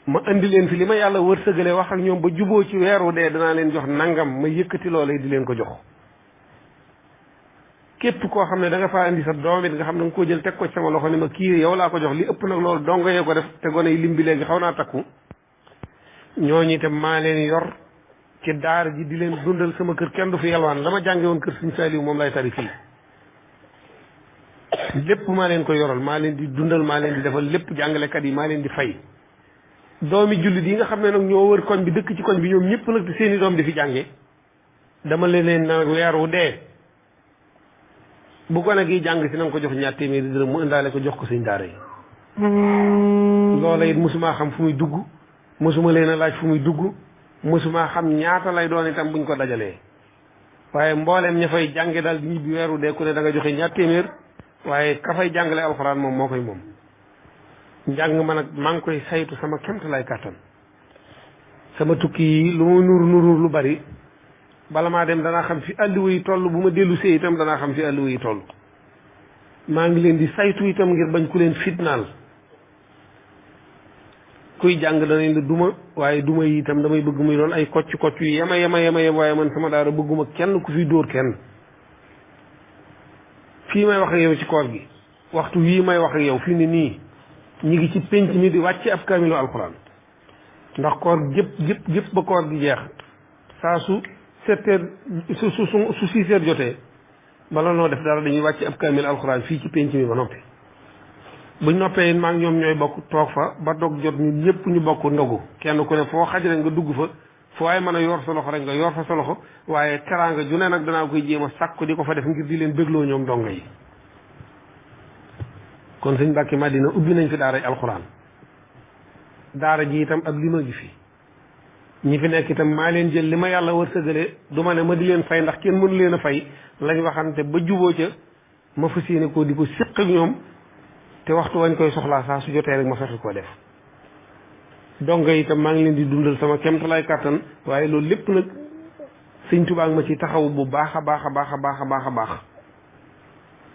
S1: ma indi leen fi li ma yàlla wërsëgale wax ak ñoom ba juboo ci weeru dee danaa leen jox nangam ma yëkkati loolee di leen ko jox képp koo xam ne da nga faa indi sa doom it nga xam ne nga koo jël teg ko ci sama loxo ne ma kii yow laa ko jox li ëpp nag loolu dongo yee ko def te gone yi lim bi léegi xaw naa takku ñooñu itam maa leen yor ci daara ji di leen dundal sama kër kenn du fi yalwaan la ma jànge woon kër Sëriñ Saaliw moom lay tari fii lépp maa leen ko yoral maa leen di dundal maa leen di defal lépp jàngalekat yi maa leen di fay doomi jullit yi nga xam ne nag ñoo wër koñ bi dëkk ci koñ bi ñoom ñëpp nag seeni doom di fi jànge dama leen nag weer wu dee bu gone gi jàng si na nga ko jox ñaar téeméeri dërëm mu indaale ko jox ko sëñ daara yi loola it mosumaa xam fu muy dugg mosuma leen a laaj fu muy dugg mosuma xam ñaata lay doon itam buñ ko dajalee waaye mbooleem ña fay jànge daal di ñibbi weeru dee ku ne da nga joxe ñaar téeméer waaye ka fay jàngale alxuraan moom moo koy moom njàng ma nag maa ngi koy saytu sama kemt lay kàttan sama tukki yi lu ma nur lu bari bala maa dem danaa xam fi àlluwa yi toll bu ma dellu see itam danaa xam fi àlluwa yi toll maa ngi leen di saytu itam ngir bañ ku leen fitnaal kuy jàng danañ la duma waaye duma yi itam damay bëgg muy doon ay kocc yu yema waaye man sama daara bëgguma kenn ku fi dóor kenn fii may wax ak yow ci koor gi waxtu wii may wax ak yow fii ni nii ñi ngi ci pénc mi di wàcce ab kaamilu alxuraan ndax koor jëpp ba koor gi jeex saa su 7 heures su 6 heures jotee bala noo def dara dañuy wàcce ab kaamil alxuraan fii ci pénc mi ba noppi buñ noppee maa ngi ñoom ñooy bokk toog fa ba dog jot ñu ñëpp ñu bokk ndogu kenn ku ne foo xaj rek nga dugg fa foo waaye mën a yor sa loxo rek nga yor fa sa loxo waaye teraanga ju ne nag danaa koy jéem a sàkku di ko fa def ngir di leen bégloo ñoom donga yi kon sëñ Mbàkke Madina ubbi nañ fi daaray alxuraan daara ji itam ab li ma gi fi ñi fi nekk itam maa leen jël li ma yàlla wërsëgale du ma ne ma di leen fay ndax kenn mënu leen a fay lañ waxante ba juboo ca ma fas yéene ko di ko séq ak ñoom te waxtu wañ koy soxlaa saa su jotee rek ma fexe koo def donga itam maa ngi leen di dundal sama kemtalaay kàttan waaye loolu lépp nag sëñ Tuubaa ma ci taxaw bu baax a baax a baax a baax a baax a baax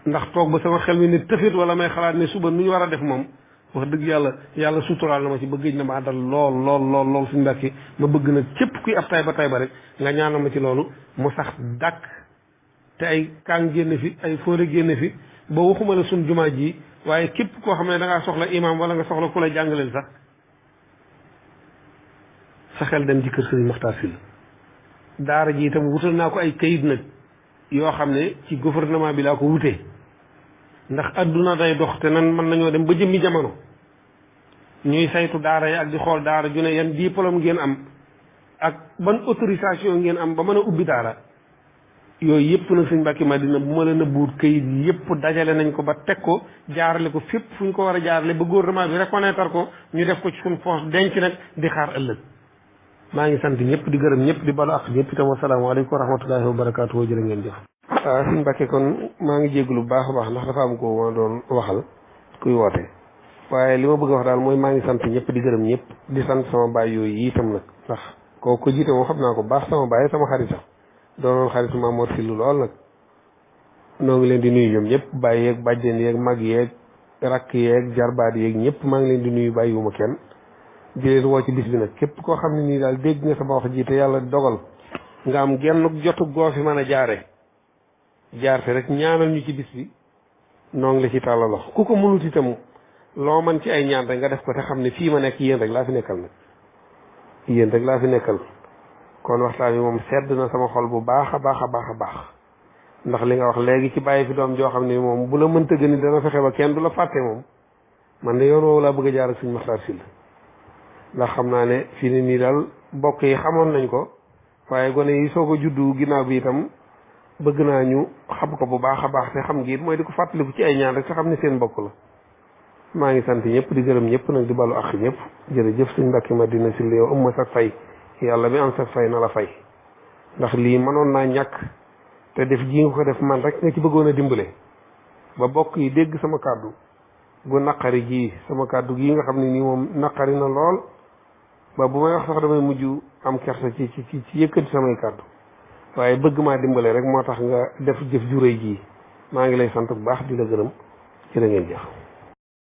S1: ndax toog ba sama xel mi ne tëfit wala may xalaat ne suba nu ñu war a def moom wax dëgg yàlla suturaal na ma ci ba gëj na ma àndal lool suñu Mbàkke ma bëgg nag képp kuy ab tay ba rek nga ñaanal ma ci loolu mu sax dàkk te ay kaang génn fi ay fóore génn fi ba waxuma la suñ jumaa ji waaye képp koo xam ne da ngaa soxla imam wala nga soxla ku la jàngaleel sax sa xel dem ci kër Sëriñ Maxtaar Sylla daara ji itam wutal naa ko ay kayit nag yoo xam ne ci gouvernement bi laa ko wutee ndax adduna day dox te nan mën nañoo dem ba jëmmi jamono ñuy saytu daara yi ak di xool daara ju ne yan diplôme ngeen am ak ban autorisation ngeen am ba mën a ubbi daara yooyu yëpp nag sëñ Mbàkke Madina bu ma la nëbbuut kayit yëpp dajale nañ ko ba teg ko jaarale ko fépp fu ñu ko war a jaarale ba gouvernement bi reconnaître ko ñu def ko ci suñ poche denc nag di xaar ëllëg maa ngi sant ñëpp di gërëm ñëpp di balu ak ñëpp itam wasalaamaaleykum wa rahmatullahi wa barakaatu jërë ngeen jëf. waaw suñu Mbàkke kon maa ngi jégalu bu baax a baax ndax dafa am ko ma doon waxal kuy woote waaye li ma bëgg a wax daal mooy maa ngi sant ñëpp di gërëm ñëpp di sant sama baay yooyu itam nag ndax kooku ko jiite moom xam naa ko baax sama baay sama xarita doonoon xarit Mamour Syll lool nag noo ngi leen di nuyu ñoom ñëpp bàyyi yeeg bàjjen yeeg mag yeeg rakk yeeg jarbaat yeeg ñëpp maa ngi leen di nuyu bàyyiwuma kenn di leen woo ci bis bi nag képp koo xam ne nii daal dégg nga sama wax ji te yàlla dogal nga am genn jotu goo fi mën a jaarte rek ñaanal ñu ci bis bi noo ngi la ci tàllal loxo ku ko mënut itam loo man ci ay ñaan rek nga def ko te xam ne fii ma nekk yéen rek laa fi nekkal nag yéen rek laa fi nekkal kon waxtaan bi moom sedd na sama xol bu baax a baax a baax a baax ndax li nga wax léegi ci bàyyi fi doom joo xam ne moom bu la mënta gën ni dana fexe ba kenn du la fàtte moom man de yoon woowu laa bëgg a jaar ak Sëñ Maxtaar Syll ndax xam naa ne fii ni nii daal bokk yi xamoon nañ ko waaye gone yi soog a juddu ginnaaw bi itam bëgg naa ñu xam ko bu baax a baax te xam ngi it mooy di ko fàttaliku ci ay ñaan rek te xam ne seen mbokk la maa ngi sant ñëpp di gërëm ñëpp nag di balu ak ñëpp jërëjëf Sëñ Mbàkke Madina Syll yow am ma sa fay yàlla mi am sa fay na la fay ndax lii mënoon naa ñàkk te def ji nga ko def man rek nga ci bëggoon a dimbale ba bokk yi dégg sama kàddu gu naqari gii sama kàddu gii nga xam ne nii moom naqari na lool ba bu may wax sax damay mujj am kersa ci yëkkati samay kàddu waaye bëgg maa dimbale rek moo tax nga def jëf ju réy jii maa ngi lay sant bu baax di la gërëm jërë ngeen jëf